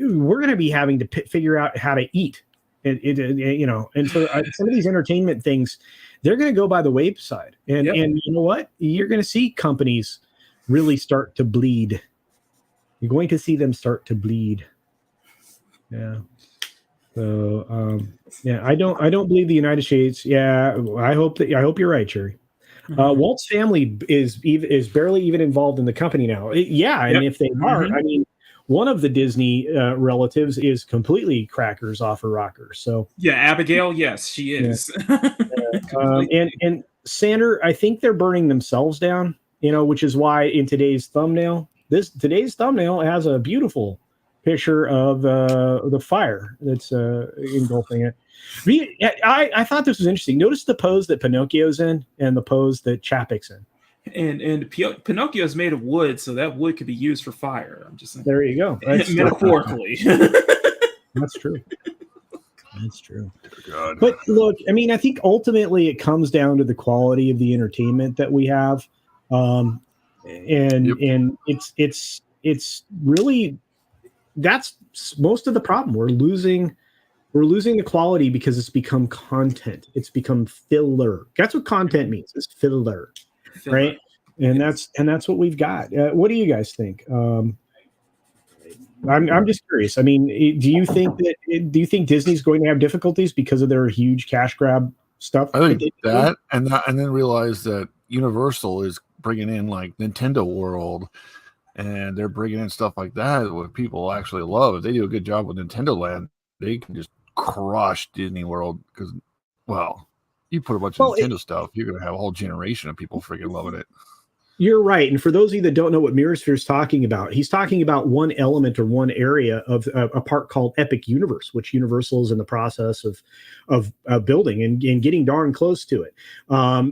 we're going to be having to figure out how to eat And so some of these entertainment things, they're going to go by the wayside. And you know what? You're going to see companies really start to bleed. You're going to see them start to bleed. Yeah. So I don't believe the United States. Yeah, I hope you're right, Cherry. Walt's family is barely even involved in the company now. And if they are, I mean, one of the Disney relatives is completely crackers off a rocker. So Abigail, yes, she is. And Sander, I think they're burning themselves down. Which is why in today's thumbnail has a beautiful picture of the fire that's engulfing it. I thought this was interesting. Notice the pose that Pinocchio's in and the pose that Chapek's in. And Pinocchio is made of wood, so that wood could be used for fire. I'm just saying. There you go. That's metaphorically. That's true. That's true. God. But look, I mean, I think ultimately it comes down to the quality of the entertainment that we have, and it's really that's most of the problem. We're losing the quality because it's become content. It's become filler. That's what content means. It's filler. Right, and that's what we've got. What do you guys think? I'm just curious. I mean, do you think Disney's going to have difficulties because of their huge cash grab stuff? I think that, and then realize that Universal is bringing in like Nintendo World, and they're bringing in stuff like that what people actually love. If they do a good job with Nintendo Land, they can just crush Disney World because, well. You put a bunch of Nintendo stuff, you're going to have a whole generation of people freaking loving it. You're right. And for those of you that don't know what Mirrorsphere is talking about, he's talking about one element or one area of a park called Epic Universe, which Universal is in the process of building and getting darn close to it.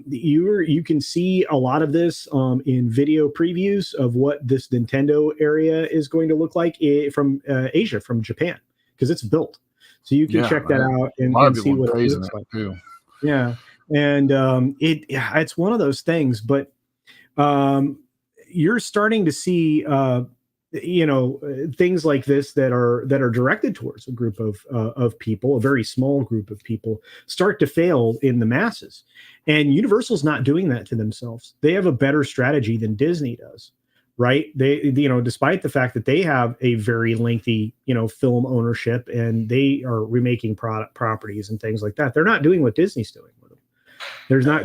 You can see a lot of this in video previews of what this Nintendo area is going to look like from Asia, from Japan, because it's built. So you can check that out and see what it looks like. Too. Yeah. And it's one of those things, but you're starting to see things like this that are directed towards a group of people, a very small group of people, start to fail in the masses. And Universal's not doing that to themselves. They have a better strategy than Disney does. Right. They, despite the fact that they have a very lengthy, film ownership and they are remaking properties and things like that, they're not doing what Disney's doing with them.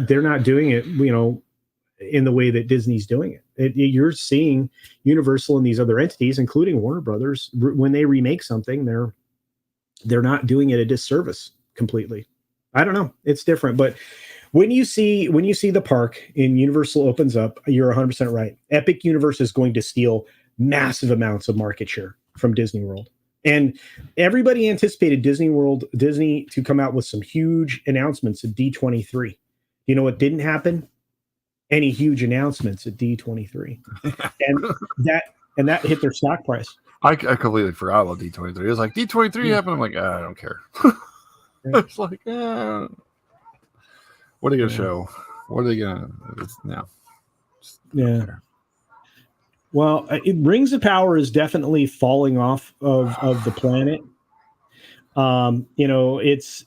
They're not doing it, in the way that Disney's doing it. You're seeing Universal and these other entities, including Warner Brothers, when they remake something, they're not doing it a disservice completely. I don't know. It's different, but when you see the park in Universal opens up, you're 100% right. Epic Universe is going to steal massive amounts of market share from Disney World. And everybody anticipated Disney to come out with some huge announcements at D23. You know what didn't happen? Any huge announcements at D23. and that hit their stock price. I completely forgot about D23. It was like D23 happened. I'm like, I don't care. It's like, what are they going to show? What are they going to? No. Yeah. Well, Rings of Power is definitely falling off of the planet. It's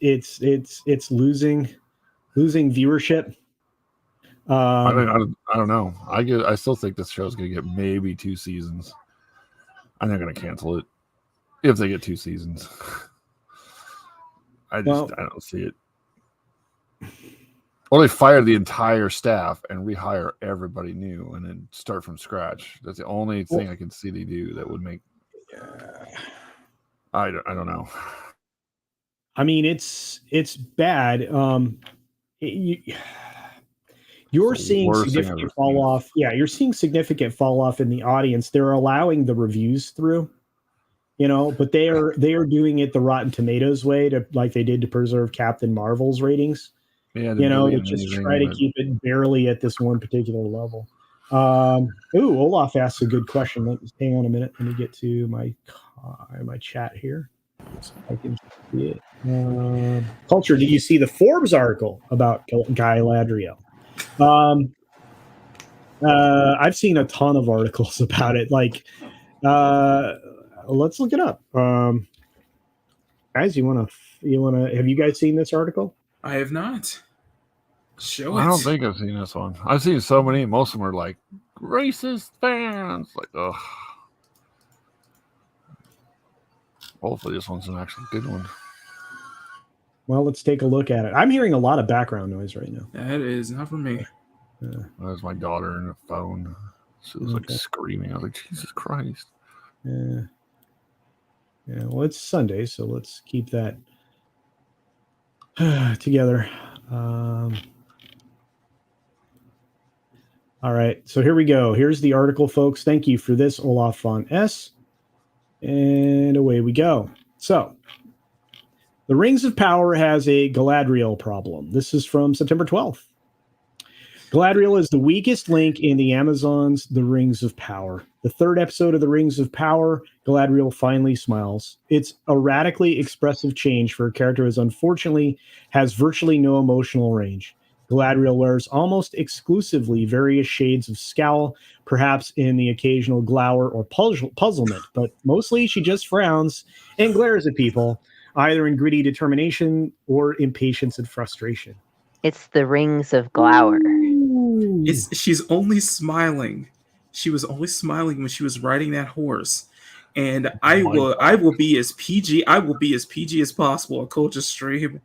losing viewership. I don't know. I still think this show's going to get maybe 2 seasons. I'm not going to cancel it if they get 2 seasons. I don't see it. Or they fire the entire staff and rehire everybody new and then start from scratch. That's the only thing I can see they do that would make. I don't know. I mean, it's bad. You're seeing significant fall off. Yeah, you're seeing significant fall off in the audience. They're allowing the reviews through, but they are doing it the Rotten Tomatoes way, like they did to preserve Captain Marvel's ratings. Yeah, to just try to keep it barely at this one particular level. Olaf asks a good question. Hang on a minute. Let me get to my chat here. So I can see it. Culture, did you see the Forbes article about Guy Ladriel? I've seen a ton of articles about it. Like, let's look it up. Guys, you wanna have you guys seen this article? I have not. Show it. I don't think I've seen this one. I've seen so many. Most of them are like racist fans. Like, ugh. Hopefully, this one's an actually good one. Well, let's take a look at it. I'm hearing a lot of background noise right now. That is not for me. That was my daughter on the phone. She was like screaming. I was like, Jesus Christ. Yeah. Well, it's Sunday, so let's keep that together. All right, so here we go. Here's the article, folks. Thank you for this, Olaf von S. And away we go. So, the Rings of Power has a Galadriel problem. This is from September 12th. Galadriel is the weakest link in the Amazon's The Rings of Power. The third episode of The Rings of Power, Galadriel finally smiles. It's a radically expressive change for a character who unfortunately has virtually no emotional range. Galadriel wears almost exclusively various shades of scowl, perhaps in the occasional glower or puzzlement, but mostly she just frowns and glares at people, either in gritty determination or impatience and frustration. It's the Rings of Glower. She's only smiling. She was only smiling when she was riding that horse. And I will be as PG. I will be as PG as possible on Culture Stream.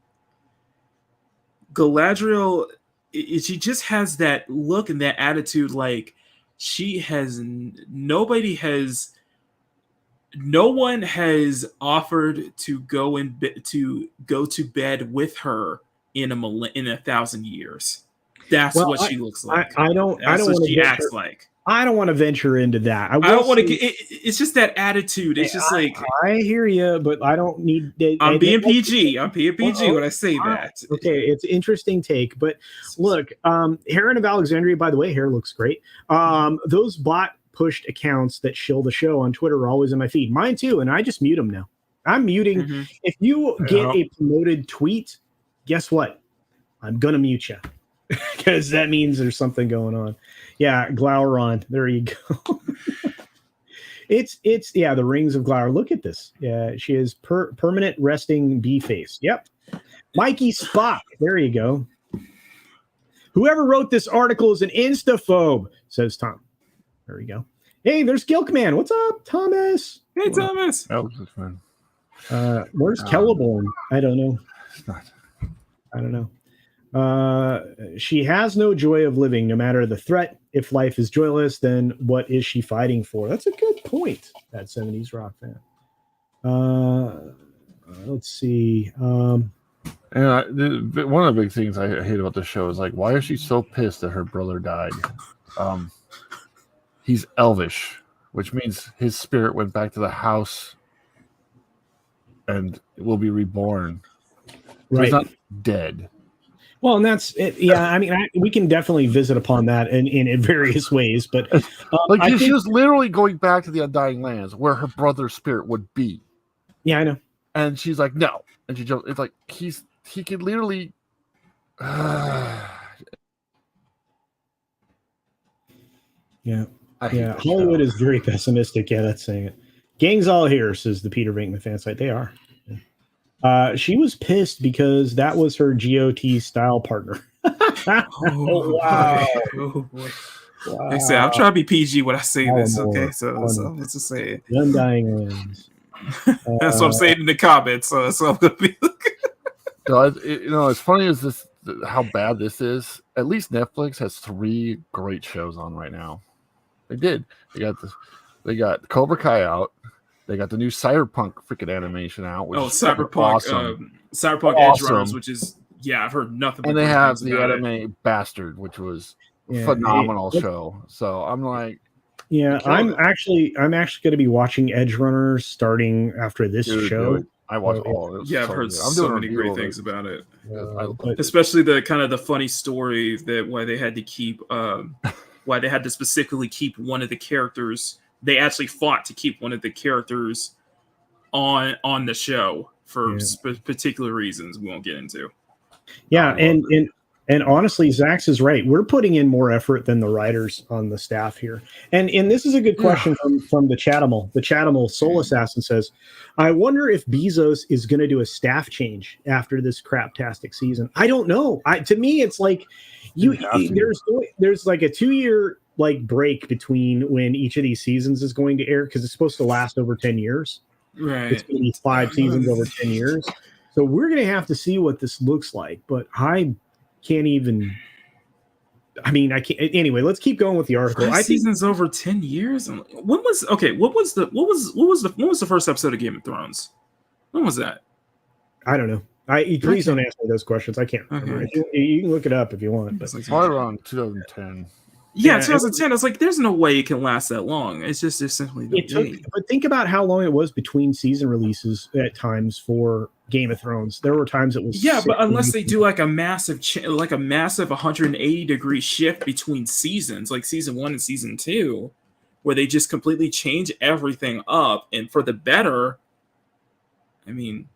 Galadriel, she just has that look and that attitude. Like no one has offered to go to bed with her in 1,000 years. That's what she looks like. I don't want she acts like. I don't want to venture into that. I don't want to get. It's just that attitude. It's just like I hear you, but I don't need. I'm being PG. I'm being PG when I say that. Okay, it's an interesting take, but look, Heron of Alexandria. By the way, hair looks great. Those bot pushed accounts that shill the show on Twitter are always in my feed. Mine too, and I just mute them now. I'm muting. Mm-hmm. If you get a promoted tweet, guess what? I'm gonna mute you because that means there's something going on. Yeah, glower on. There you go. It's the Rings of Glower. Look at this. Yeah, she is permanent resting bee face. Yep. Mikey Spock. There you go. Whoever wrote this article is an instaphobe, says Tom. There we go. Hey, there's Gilkman. What's up, Thomas? Hey, Thomas. Where's Celeborn? I don't know. I don't know. She has no joy of living, no matter the threat. If life is joyless, then what is she fighting for? That's a good point, that 70s rock fan. Let's see. One of the big things I hate about the show is like, why is she so pissed that her brother died? He's elvish, which means his spirit went back to the house and will be reborn. Right. He's not dead. Well, and that's it. Yeah, I mean, we can definitely visit upon that in various ways, but she was literally going back to the Undying Lands where her brother's spirit would be. Yeah, I know. And she's like, no, and she jumps. It's like he could literally. Yeah. Hollywood is very pessimistic. Yeah, that's saying it. Gang's all here, says the Peter Venkman fan site. They are. She was pissed because that was her GOT style partner. Wow. Oh, boy. Wow. Like I said, I'm trying to be PG when I say this, okay? So let's just say it. Undying Lands. That's what I'm saying in the comments. So I'm going to be as funny as this, how bad this is, at least Netflix has 3 great shows on right now. They did. They got Cobra Kai out. They got the new Cyberpunk freaking animation out. Which is Cyberpunk, awesome. Cyberpunk Edge Runners, which is I've heard nothing. And they have the anime Bastard, which was a phenomenal show. So I'm like, I'm actually going to be watching Edge Runners starting after this show. I watch all of it. Yeah, I've heard so many great things about it. Especially the kind of the funny story that why they had to keep, why they had to specifically keep one of the characters. They actually fought to keep one of the characters on the show for particular reasons we won't get into. Yeah, and And honestly, Zax is right. We're putting in more effort than the writers on the staff here. And this is a good question from the Chatimal. The Chatimal Soul Assassin says, I wonder if Bezos is going to do a staff change after this craptastic season. I don't know. To me, it's like there's like a 2-year like break between when each of these seasons is going to air, because it's supposed to last over 10 years. Right. It's going to be 5 seasons over 10 years. So we're going to have to see what this looks like. But I can't even. I mean, I can't. Anyway, let's keep going with the article. 5 seasons over 10 years. What was the first episode of Game of Thrones? When was that? I don't know. Please don't ask me those questions. I can't remember. You can look it up if you want. But probably around 2010. Yeah, 2010. I was like, there's no way it can last that long. It's simply but think about how long it was between season releases at times for Game of Thrones. There were times it was but unless they do like a massive 180-degree shift between seasons, like season 1 and season 2, where they just completely change everything up and for the better. I mean,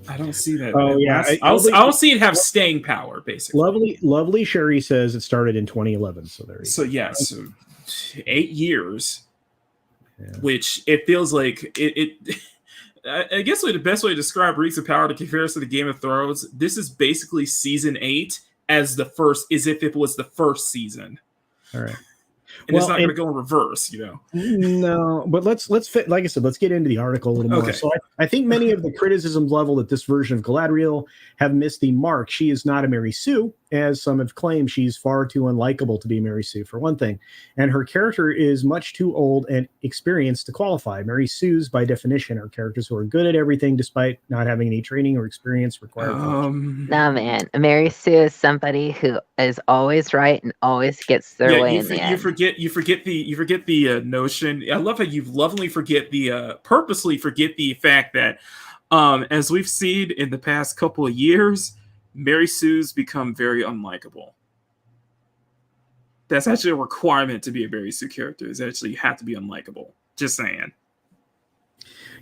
I don't see that. Oh yeah, I don't see it have staying power. Basically, lovely Sherry says it started in 2011. So there. So 8 years, which it feels like it. I guess the best way to describe Rings of Power to compare to the Game of Thrones, this is basically season 8 as if it was the first season. All right. And it's not going to go in reverse, No, but let's fit. Like I said, let's get into the article a little more. So I think many of the criticisms leveled at this version of Galadriel have missed the mark. She is not a Mary Sue, as some have claimed. She's far too unlikable to be Mary Sue, for one thing, and her character is much too old and experienced to qualify. Mary Sues, by definition, are characters who are good at everything despite not having any training or experience required. No, man, Mary Sue is somebody who is always right and always gets their way in the end. You forget the notion. I love how you purposely forget the fact that, as we've seen in the past couple of years, Mary Sue's become very unlikable. That's actually a requirement to be a Mary Sue character. Is actually you have to be unlikable. Just saying.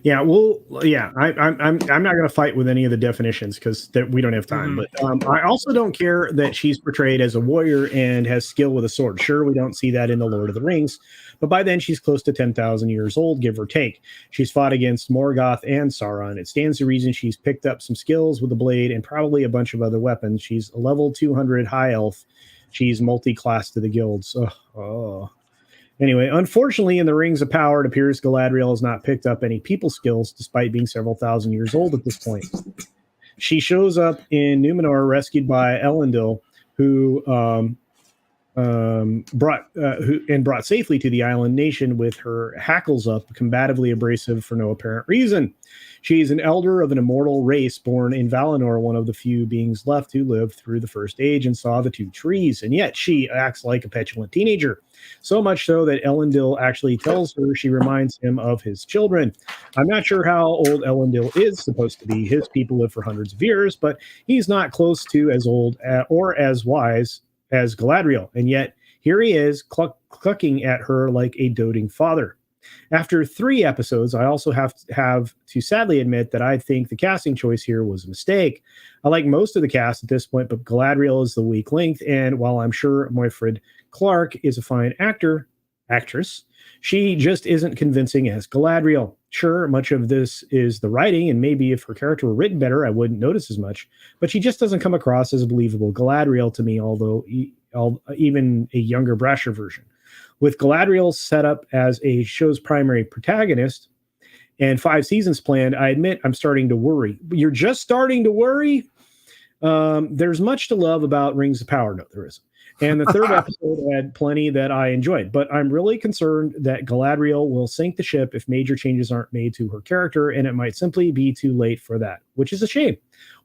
Yeah, well, yeah, I'm not going to fight with any of the definitions because we don't have time. But I also don't care that she's portrayed as a warrior and has skill with a sword. Sure, we don't see that in the Lord of the Rings, but by then she's close to 10,000 years old, give or take. She's fought against Morgoth and Sauron. It stands to reason she's picked up some skills with the blade and probably a bunch of other weapons. She's a level 200 high elf. She's multi-class to the guilds. Anyway, unfortunately, in the Rings of Power, it appears Galadriel has not picked up any people skills, despite being several thousand years old at this point. She shows up in Numenor, rescued by Elendil, who brought safely to the island nation with her hackles up, combatively abrasive for no apparent reason. She's an elder of an immortal race born in Valinor, one of the few beings left who lived through the First Age and saw the two trees, and yet she acts like a petulant teenager. So much so that Elendil actually tells her she reminds him of his children. I'm not sure how old Elendil is supposed to be. His people live for hundreds of years, but he's not close to as old or as wise as Galadriel, and yet here he is clucking at her like a doting father. After 3 episodes, I also have to sadly admit that I think the casting choice here was a mistake. I like most of the cast at this point, but Galadriel is the weak link, and while I'm sure Moyfred Clark is a fine actress, she just isn't convincing as Galadriel. Sure, much of this is the writing, and maybe if her character were written better, I wouldn't notice as much, but she just doesn't come across as a believable Galadriel to me, although even a younger, brasher version. With Galadriel set up as a show's primary protagonist and 5 seasons planned, I admit I'm starting to worry. You're just starting to worry? There's much to love about Rings of Power. No, there isn't. And the 3rd episode had plenty that I enjoyed, but I'm really concerned that Galadriel will sink the ship if major changes aren't made to her character, and it might simply be too late for that, which is a shame.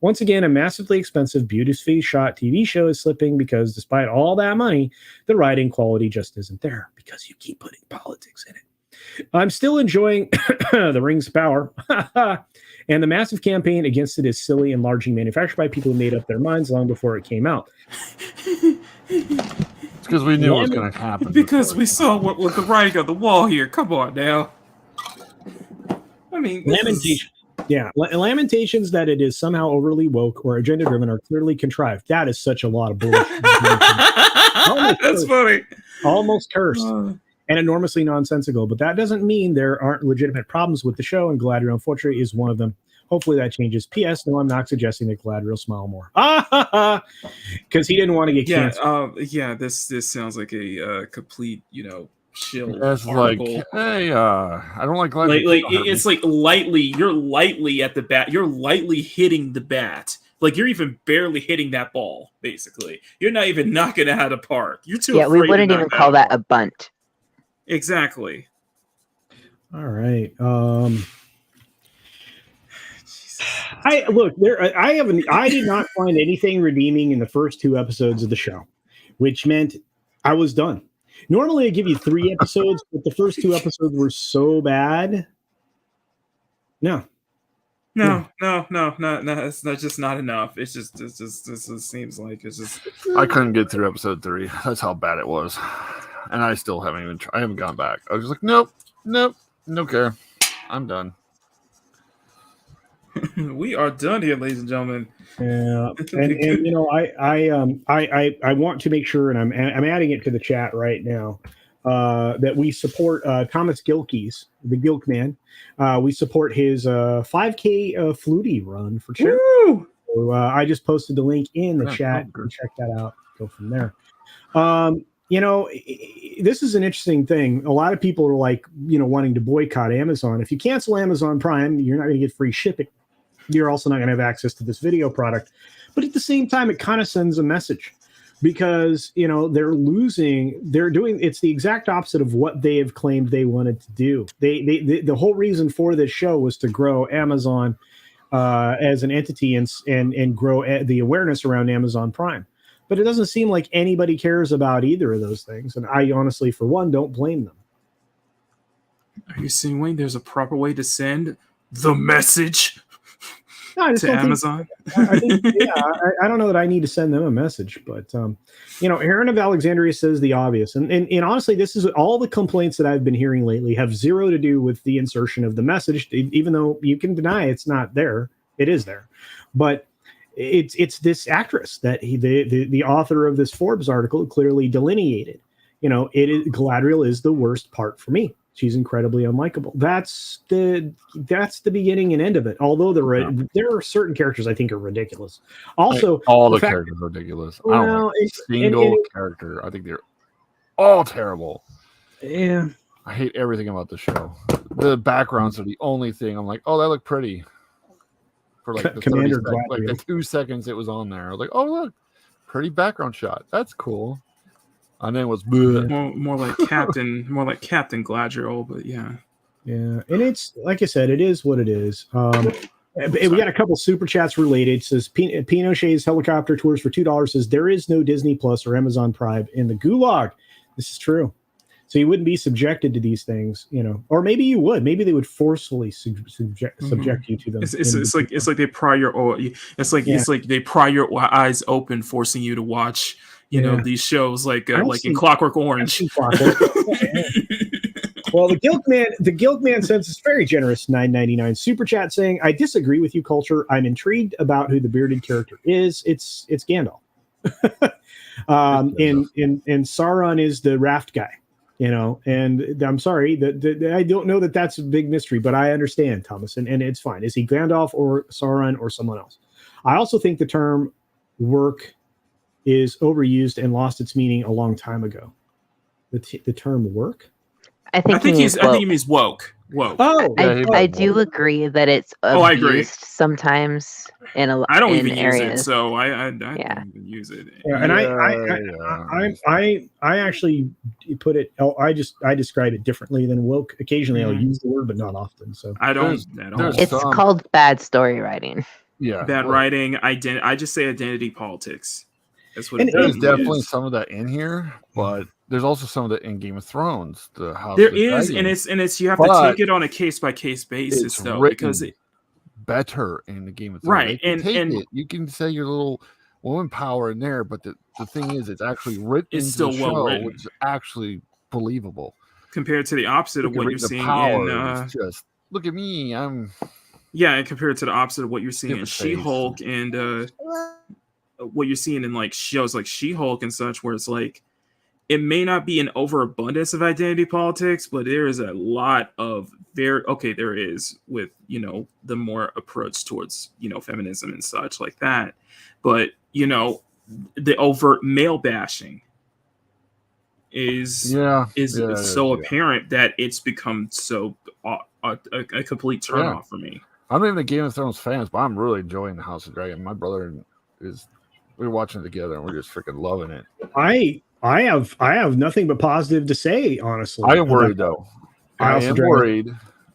Once again, a massively expensive, beautifully shot TV show is slipping because despite all that money, the writing quality just isn't there because you keep putting politics in it. I'm still enjoying the Rings of Power, and the massive campaign against it is silly and largely manufactured by people who made up their minds long before it came out. It's because we knew what was going to happen. Because we saw what was the writing on the wall here. Come on now. I mean, Yeah, lamentations that it is somehow overly woke or agenda driven are clearly contrived. That is such a lot of bullshit. That's funny. Almost cursed and enormously nonsensical. But that doesn't mean there aren't legitimate problems with the show, and Galadriel, unfortunately, is one of them. Hopefully that changes. P.S. No, I'm not suggesting that Galadriel smile more. Because he didn't want to get canceled. This sounds like a complete, chill That's article. like, hey, I don't like Galadriel. Like it's like you're lightly at the bat. You're lightly hitting the bat. Like you're even barely hitting that ball. Basically, you're not even knocking it out of the park. You're too. Yeah, we wouldn't even call that a bunt. Exactly. All right. I did not find anything redeeming in the first 2 episodes of the show, which meant I was done. Normally I give you 3 episodes, but the first 2 episodes were so bad. No. It's just not enough. It just seems like it's just. I couldn't get through episode 3. That's how bad it was, and I still haven't even. I haven't gone back. I was just like, nope, no care. I'm done. We are done here, ladies and gentlemen. Yeah, and I want to make sure, and I'm adding it to the chat right now, that we support Thomas Gilkey's, the Gilk Man. We support his 5K Flutie run for charity. So, I just posted the link in the chat. Check that out. Go from there. This is an interesting thing. A lot of people are like, wanting to boycott Amazon. If you cancel Amazon Prime, you're not going to get free shipping. You're also not going to have access to this video product. But at the same time, it kind of sends a message because, they're doing, it's the exact opposite of what they have claimed they wanted to do. The whole reason for this show was to grow Amazon as an entity and grow the awareness around Amazon Prime. But it doesn't seem like anybody cares about either of those things. And I honestly, for one, don't blame them. Are you saying, Wayne, there's a proper way to send the message? No, I just to Amazon. I don't know that I need to send them a message, but Aaron of Alexandria says the obvious, and honestly, this is all the complaints that I've been hearing lately have zero to do with the insertion of the message, even though you can deny it's not there. It is there, but it's this actress that the author of this Forbes article clearly delineated. Galadriel is the worst part for me. She's incredibly unlikable. That's the beginning and end of it. Although there are certain characters I think are ridiculous. Also, all the characters are ridiculous. I don't like a single character. I think they're all terrible. Yeah, I hate everything about the show. The backgrounds are the only thing I'm like, oh, that looked pretty. For like the Commander like the 2 seconds it was on there, I was like, oh look, pretty background shot. That's cool. And then it was more like Captain Galadriel, but yeah. And it's like I said, it is what it is. We got a couple super chats related. It says Pinochet's helicopter tours for $2 says there is no Disney Plus or Amazon Prime in the gulag. This is true. So you wouldn't be subjected to these things, or maybe you would. Maybe they would forcefully subject you to them. It's like they pry your they pry your eyes open, forcing you to watch these shows like in Clockwork Orange. Well, the Gilk Man sends us very generous $9.99 super chat saying, "I disagree with you, Culture. I'm intrigued about who the bearded character is. It's Gandalf, and Sauron is the raft guy." And I'm sorry that I don't know that that's a big mystery, but I understand, Thomas, and it's fine. Is he Gandalf or Sauron or someone else? I also think the term work is overused and lost its meaning a long time ago. The term work? I think he means woke. Woke. Oh, I do agree that it's abused sometimes in a lot. I don't even areas. use it, so I don't even use it. Yeah, and I actually put it. I describe it differently than woke. Occasionally, I'll use the word, but not often. So I don't. It's called bad story writing. Yeah, bad writing. I just say identity politics. That's what. There's definitely some of that in here, but there's also some of that in Game of Thrones. There is, and it's you have to take it on a case by case basis, though, because better in the Game of Thrones, right? You can say your little woman power in there, but the thing is, it's actually written. It's still well written, which is actually believable compared to the opposite of what you're seeing in. Just look at me, I'm Yeah, and compared to the opposite of what you're seeing in Different taste. She-Hulk and what you're seeing in like shows like She-Hulk and such, where it's like it may not be an overabundance of identity politics, but there is a lot of there is with, you know, the more approach towards, you know, feminism and such like that. But, you know, the overt male bashing is so apparent that it's become so a complete turnoff for me. I'm not even a Game of Thrones fans, but I'm really enjoying the House of Dragon. My brother we're watching it together and we're just freaking loving it. I have nothing but positive to say, honestly. I am worried though. I am worried.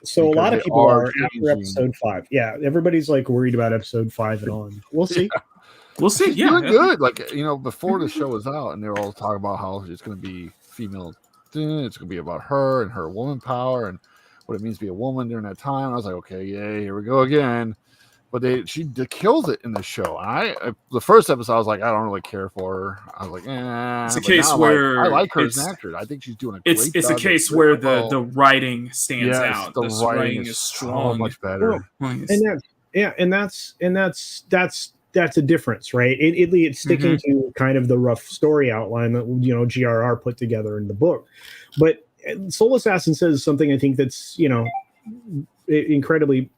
So a lot of people are after episode 5. Yeah, everybody's like worried about episode 5 and on. We'll see. Yeah. We'll see. She's doing good. Like, you know, before the show was out, and they were all talking about how it's going to be female. It's going to be about her and her woman power and what it means to be a woman during that time. I was like, okay, yay, here we go again. But she kills it in the show. The first episode, I was like, I don't really care for her. I was like, It's a case where I like her as an actress. I think she's doing a great job. It's a case where the writing stands out. The writing is strong, so much better. And that's a difference, right? It's sticking to kind of the rough story outline that, you know, GRR put together in the book. But Soul Assassin says something I think that's, you know, incredibly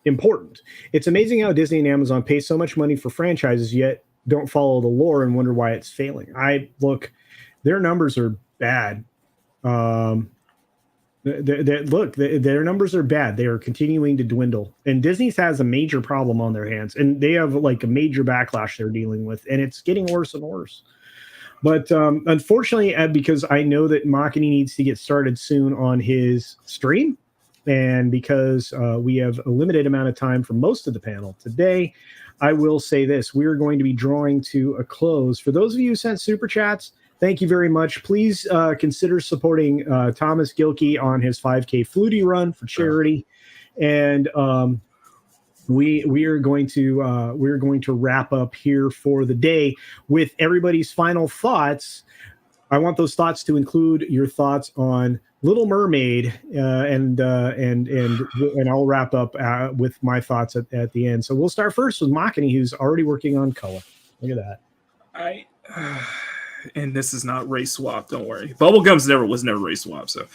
important. It's amazing how Disney and Amazon pay so much money for franchises yet don't follow the lore and wonder why it's failing. Their numbers are bad. Their numbers are bad. They are continuing to dwindle, and Disney has a major problem on their hands, and they have like a major backlash they're dealing with, and it's getting worse and worse. But unfortunately, because I know that Makini needs to get started soon on his stream, and because we have a limited amount of time for most of the panel today, I will say this. We are going to be drawing to a close. For those of you who sent super chats, thank you very much. Please consider supporting Thomas Gilkey on his 5K Flutie run for charity. And we are going to wrap up here for the day with everybody's final thoughts. I want those thoughts to include your thoughts on Little Mermaid, and I'll wrap up with my thoughts at the end. So we'll start first with Makini, who's already working on color. Look at that. And this is not race swap. Don't worry. Bubblegum's was never race swap. So,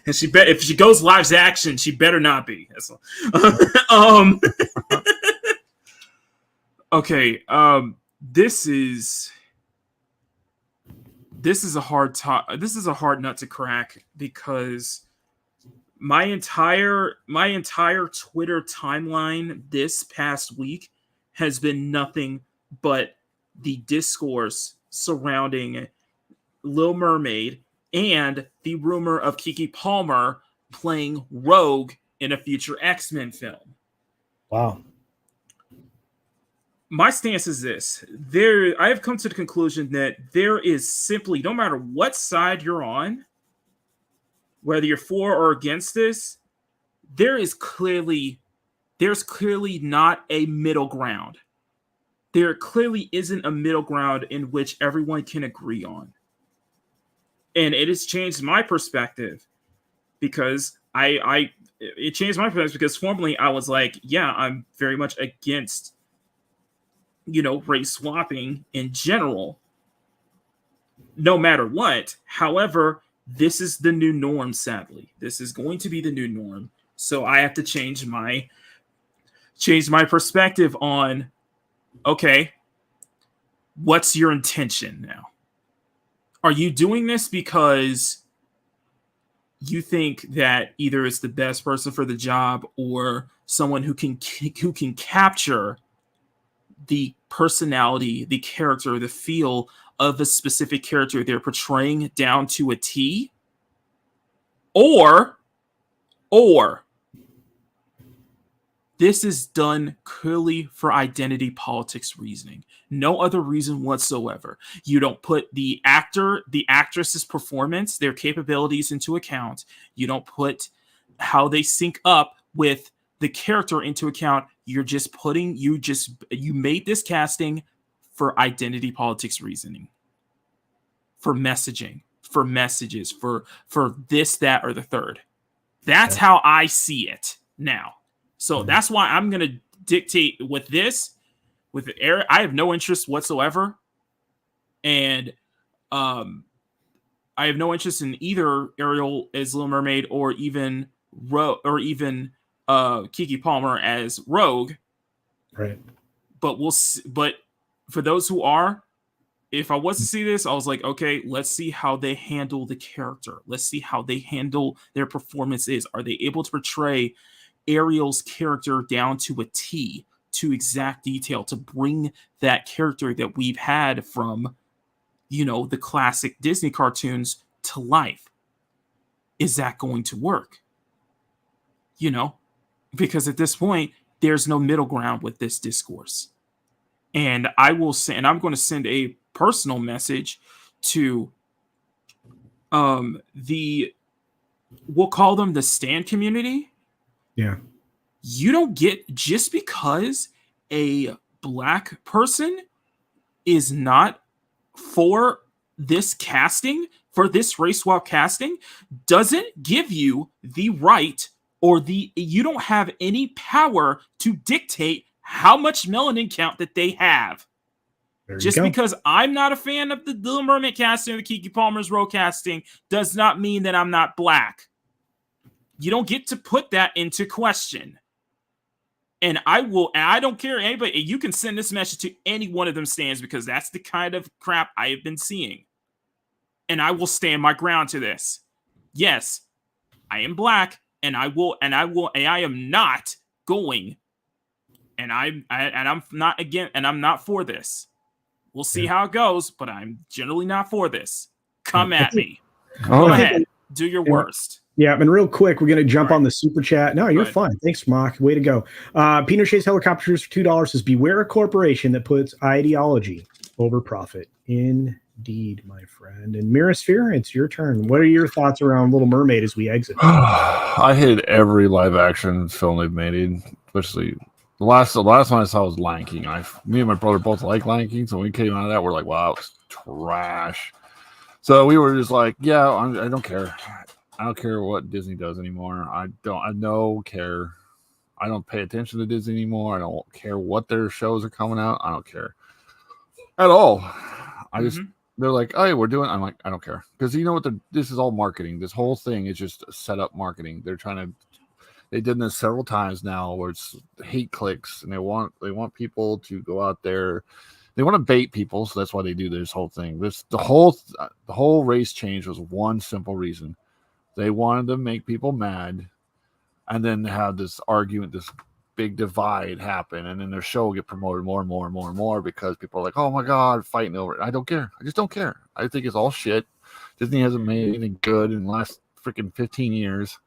and if she goes live action, she better not be. That's all. Okay. This is a hard This is a hard nut to crack because my entire Twitter timeline this past week has been nothing but the discourse surrounding Little Mermaid and the rumor of Keke Palmer playing Rogue in a future X-Men film. Wow. My stance is this. I have come to the conclusion that there is simply, no matter what side you're on, whether you're for or against this, there's clearly not a middle ground. There clearly isn't a middle ground in which everyone can agree on. And it has changed my perspective because it changed my perspective because formerly I was like, yeah, I'm very much against, you know, race swapping in general, no matter what. However, this is the new norm, sadly. This is going to be the new norm. So I have to change my perspective on, okay, what's your intention now? Are you doing this because you think that either it's the best person for the job or someone who can capture the personality, the character, the feel of a specific character they're portraying down to a T? Or this is done clearly for identity politics reasoning. No other reason whatsoever. You don't put the actress's performance, their capabilities into account. You don't put how they sync up with the character into account. You made this casting for identity politics reasoning, for messaging, for messages, for this, that, or the third. That's how I see it now. So that's why I'm going to dictate with this. With the air, I have no interest whatsoever. And I have no interest in either Ariel as Little Mermaid or even Kiki Palmer as Rogue. Right. But we'll see, but for those who are, if I was to see this, I was like, okay, let's see how they handle the character. Let's see how they handle their performances. Are they able to portray Ariel's character down to a T, to exact detail, to bring that character that we've had from, the classic Disney cartoons to life? Is that going to work? Because at this point, there's no middle ground with this discourse. And I'm going to send a personal message to we'll call them the stan community. Yeah. You don't get, just because a Black person is not for this casting, for this race swap casting, doesn't give you the right you don't have any power to dictate how much melanin count that they have. Just because I'm not a fan of the Little Mermaid casting or the Kiki Palmer's Rogue casting does not mean that I'm not Black. You don't get to put that into question. And I don't care anybody. You can send this message to any one of them stands, because that's the kind of crap I have been seeing. And I will stand my ground to this. Yes, I am Black, and I am not going. And I'm not again, and I'm not for this. We'll see how it goes, but I'm generally not for this. Come at me. Go ahead. Do your worst. Yeah, and real quick, we're going to jump on the super chat. No, you're fine. Thanks, Mock. Way to go. Pinochet's Helicopters for $2 says, beware a corporation that puts ideology over profit. Indeed, my friend. And Mirasphere, it's your turn. What are your thoughts around Little Mermaid as we exit? I hate every live action film they've made, especially the last one I saw was Lion King. Me and my brother both like Lion King, so when we came out of that, we're like, wow, it's trash. So we were just like, yeah, I don't care. I don't care what Disney does anymore. I don't care. I don't pay attention to Disney anymore. I don't care what their shows are coming out. I don't care at all. They're like, oh, we're doing. I'm like, I don't care, because this is all marketing. This whole thing is just set up marketing. They did this several times now, where it's hate clicks, and they want people to go out there. They want to bait people, so that's why they do this whole thing. The whole race change was one simple reason. They wanted to make people mad, and then have this argument, this big divide happen, and then their show will get promoted more and more and more and more, because people are like, oh my God, fighting over it. I don't care. I just don't care. I think it's all shit. Disney hasn't made anything good in the last freaking 15 years.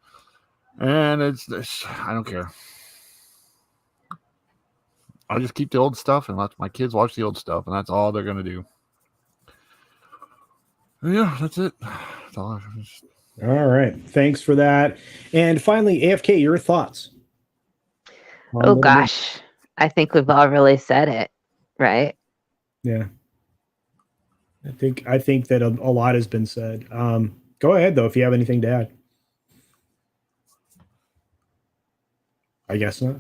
And I don't care. I'll just keep the old stuff and let my kids watch the old stuff, and that's all they're going to do. Yeah, that's it. That's all All right. Thanks for that. And finally, AFK, your thoughts? Oh, gosh. I think we've all really said it, right? Yeah. I think that a lot has been said. Go ahead, though, if you have anything to add. I guess not.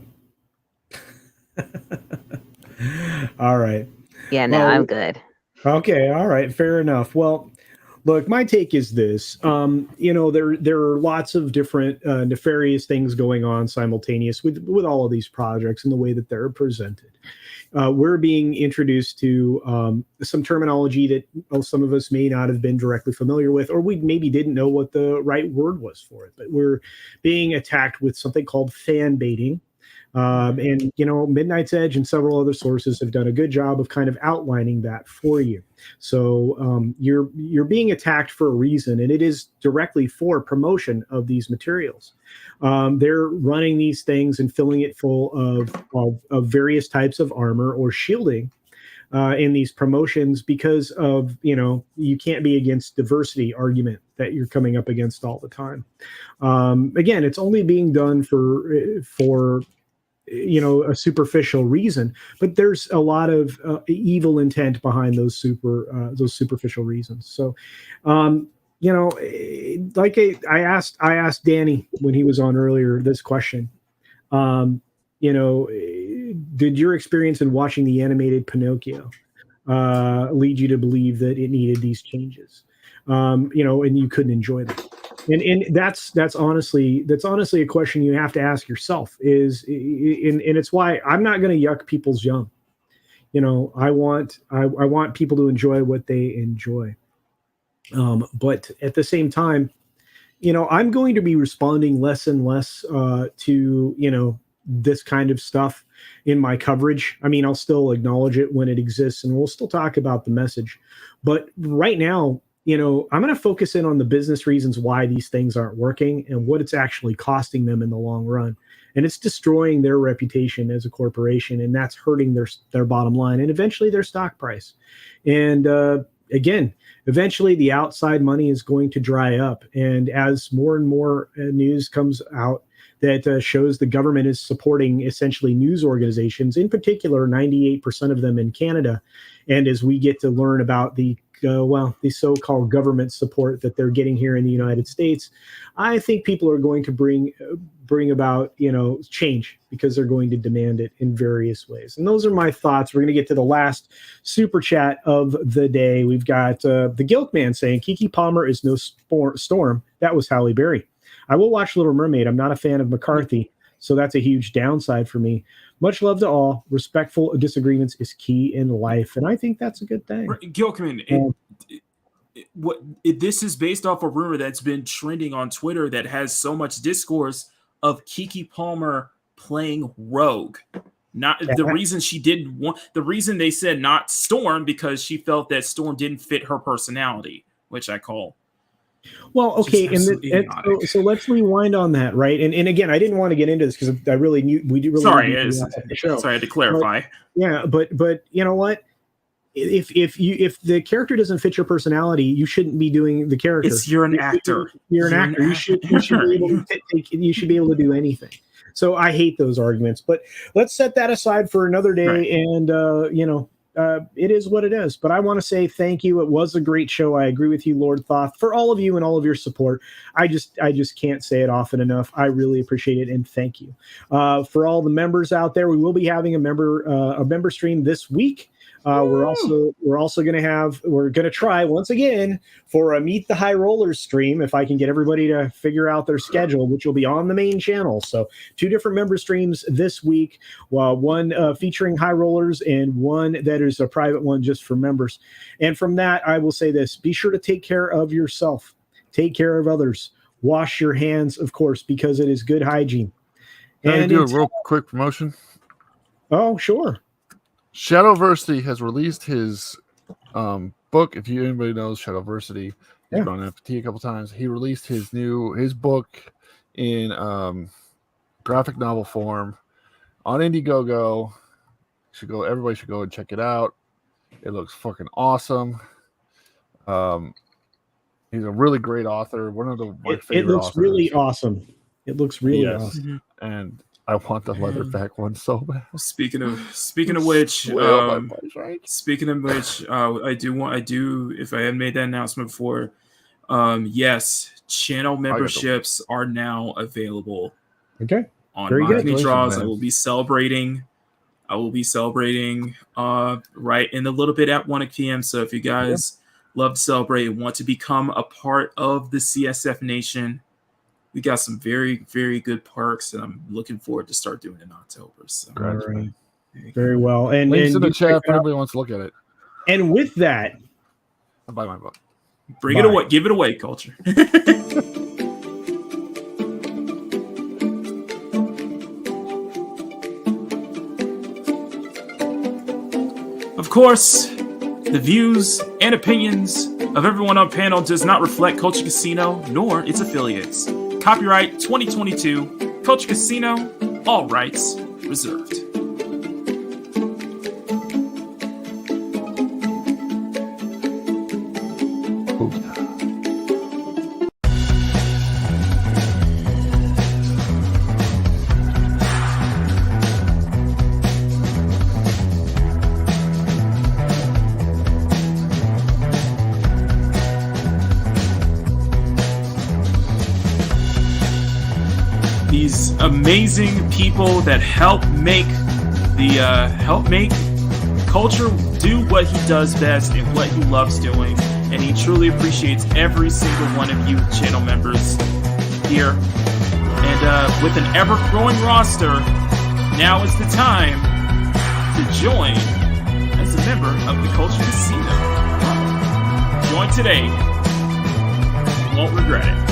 All right. Yeah, no, I'm good. Okay. All right. Fair enough. Well, look, my take is this. There are lots of different nefarious things going on simultaneous with all of these projects and the way that they're presented. We're being introduced to some terminology that some of us may not have been directly familiar with, or we maybe didn't know what the right word was for it. But we're being attacked with something called fan baiting. And Midnight's Edge and several other sources have done a good job of kind of outlining that for you. So you're being attacked for a reason, and it is directly for promotion of these materials. They're running these things and filling it full of various types of armor or shielding in these promotions because of you can't be against diversity argument that you're coming up against all the time. Again, it's only being done for a superficial reason, but there's a lot of evil intent behind those superficial reasons. So like I asked Danny when he was on earlier this question. Did your experience in watching the animated Pinocchio lead you to believe that it needed these changes? And you couldn't enjoy them. And that's honestly a question you have to ask yourself. And it's why I'm not going to yuck people's yum. I want people to enjoy what they enjoy. But at the same time, I'm going to be responding less and less to this kind of stuff in my coverage. I mean, I'll still acknowledge it when it exists, and we'll still talk about the message. But right now, I'm going to focus in on the business reasons why these things aren't working and what it's actually costing them in the long run. And it's destroying their reputation as a corporation, and that's hurting their bottom line and eventually their stock price. And again, eventually the outside money is going to dry up. And as more and more news comes out that shows the government is supporting essentially news organizations, in particular, 98% of them in Canada. And as we get to learn about the so-called government support that they're getting here in the United States, I think people are going to bring about, change, because they're going to demand it in various ways. And those are my thoughts. We're going to get to the last super chat of the day. We've got the Gilk Man saying, Keke Palmer is no storm. That was Halle Berry. I will watch Little Mermaid. I'm not a fan of McCarthy, so that's a huge downside for me. Much love to all. Respectful disagreements is key in life, and I think that's a good thing. Gilkman, this is based off a rumor that's been trending on Twitter that has so much discourse of Keke Palmer playing Rogue. Not the reason she didn't want. The reason they said not Storm, because she felt that Storm didn't fit her personality, which I call. Well, okay, so let's rewind on that, right? And again, I didn't want to get into this because I really knew we do really. Sorry, I had to clarify. But you know what? If the character doesn't fit your personality, you shouldn't be doing the character. You're an actor. You're an actor. You should be able to do anything. So I hate those arguments. But let's set that aside for another day. Right. And it is what it is. But I want to say thank you. It was a great show. I agree with you, Lord Thoth, for all of you and all of your support. I just can't say it often enough. I really appreciate it, and thank you. For all the members out there, we will be having a member stream this week. We're also going to try once again for a Meet the High Rollers stream, if I can get everybody to figure out their schedule, which will be on the main channel. So 2 different member streams this week, one featuring High Rollers and one that is a private one just for members. And from that, I will say this: be sure to take care of yourself, take care of others, wash your hands, of course, because it is good hygiene. Can I do a real quick promotion? Oh, sure. Shadowversity has released his book. If anybody knows Shadowversity, he's gone FT a couple times. He released his book in graphic novel form on Indiegogo. Everybody should go and check it out. It looks fucking awesome. He's a really great author. One of my favorite. It looks authors. Really awesome. It looks really awesome. And I want the leatherback one so bad. Speaking of which, I do. If I hadn't made that announcement before, yes, channel memberships are now available. Okay. On Marketing Draws, I will be celebrating. Right in a little bit at 1 p.m. So if you guys love to celebrate and want to become a part of the CSF Nation, we got some very, very good perks, and I'm looking forward to start doing it in October. So, right. Very well. And links in the chat if anybody wants to look at it. And with that, I'll buy my book. Bring it away. Give it away, Culture. Of course, the views and opinions of everyone on panel does not reflect Culture Casino nor its affiliates. Copyright 2022, Culture Casino, all rights reserved. amazing people that help make Culture do what he does best and what he loves doing, and he truly appreciates every single one of you channel members here. And with an ever-growing roster, now is the time to join as a member of the Culture Casino. Join today. You won't regret it.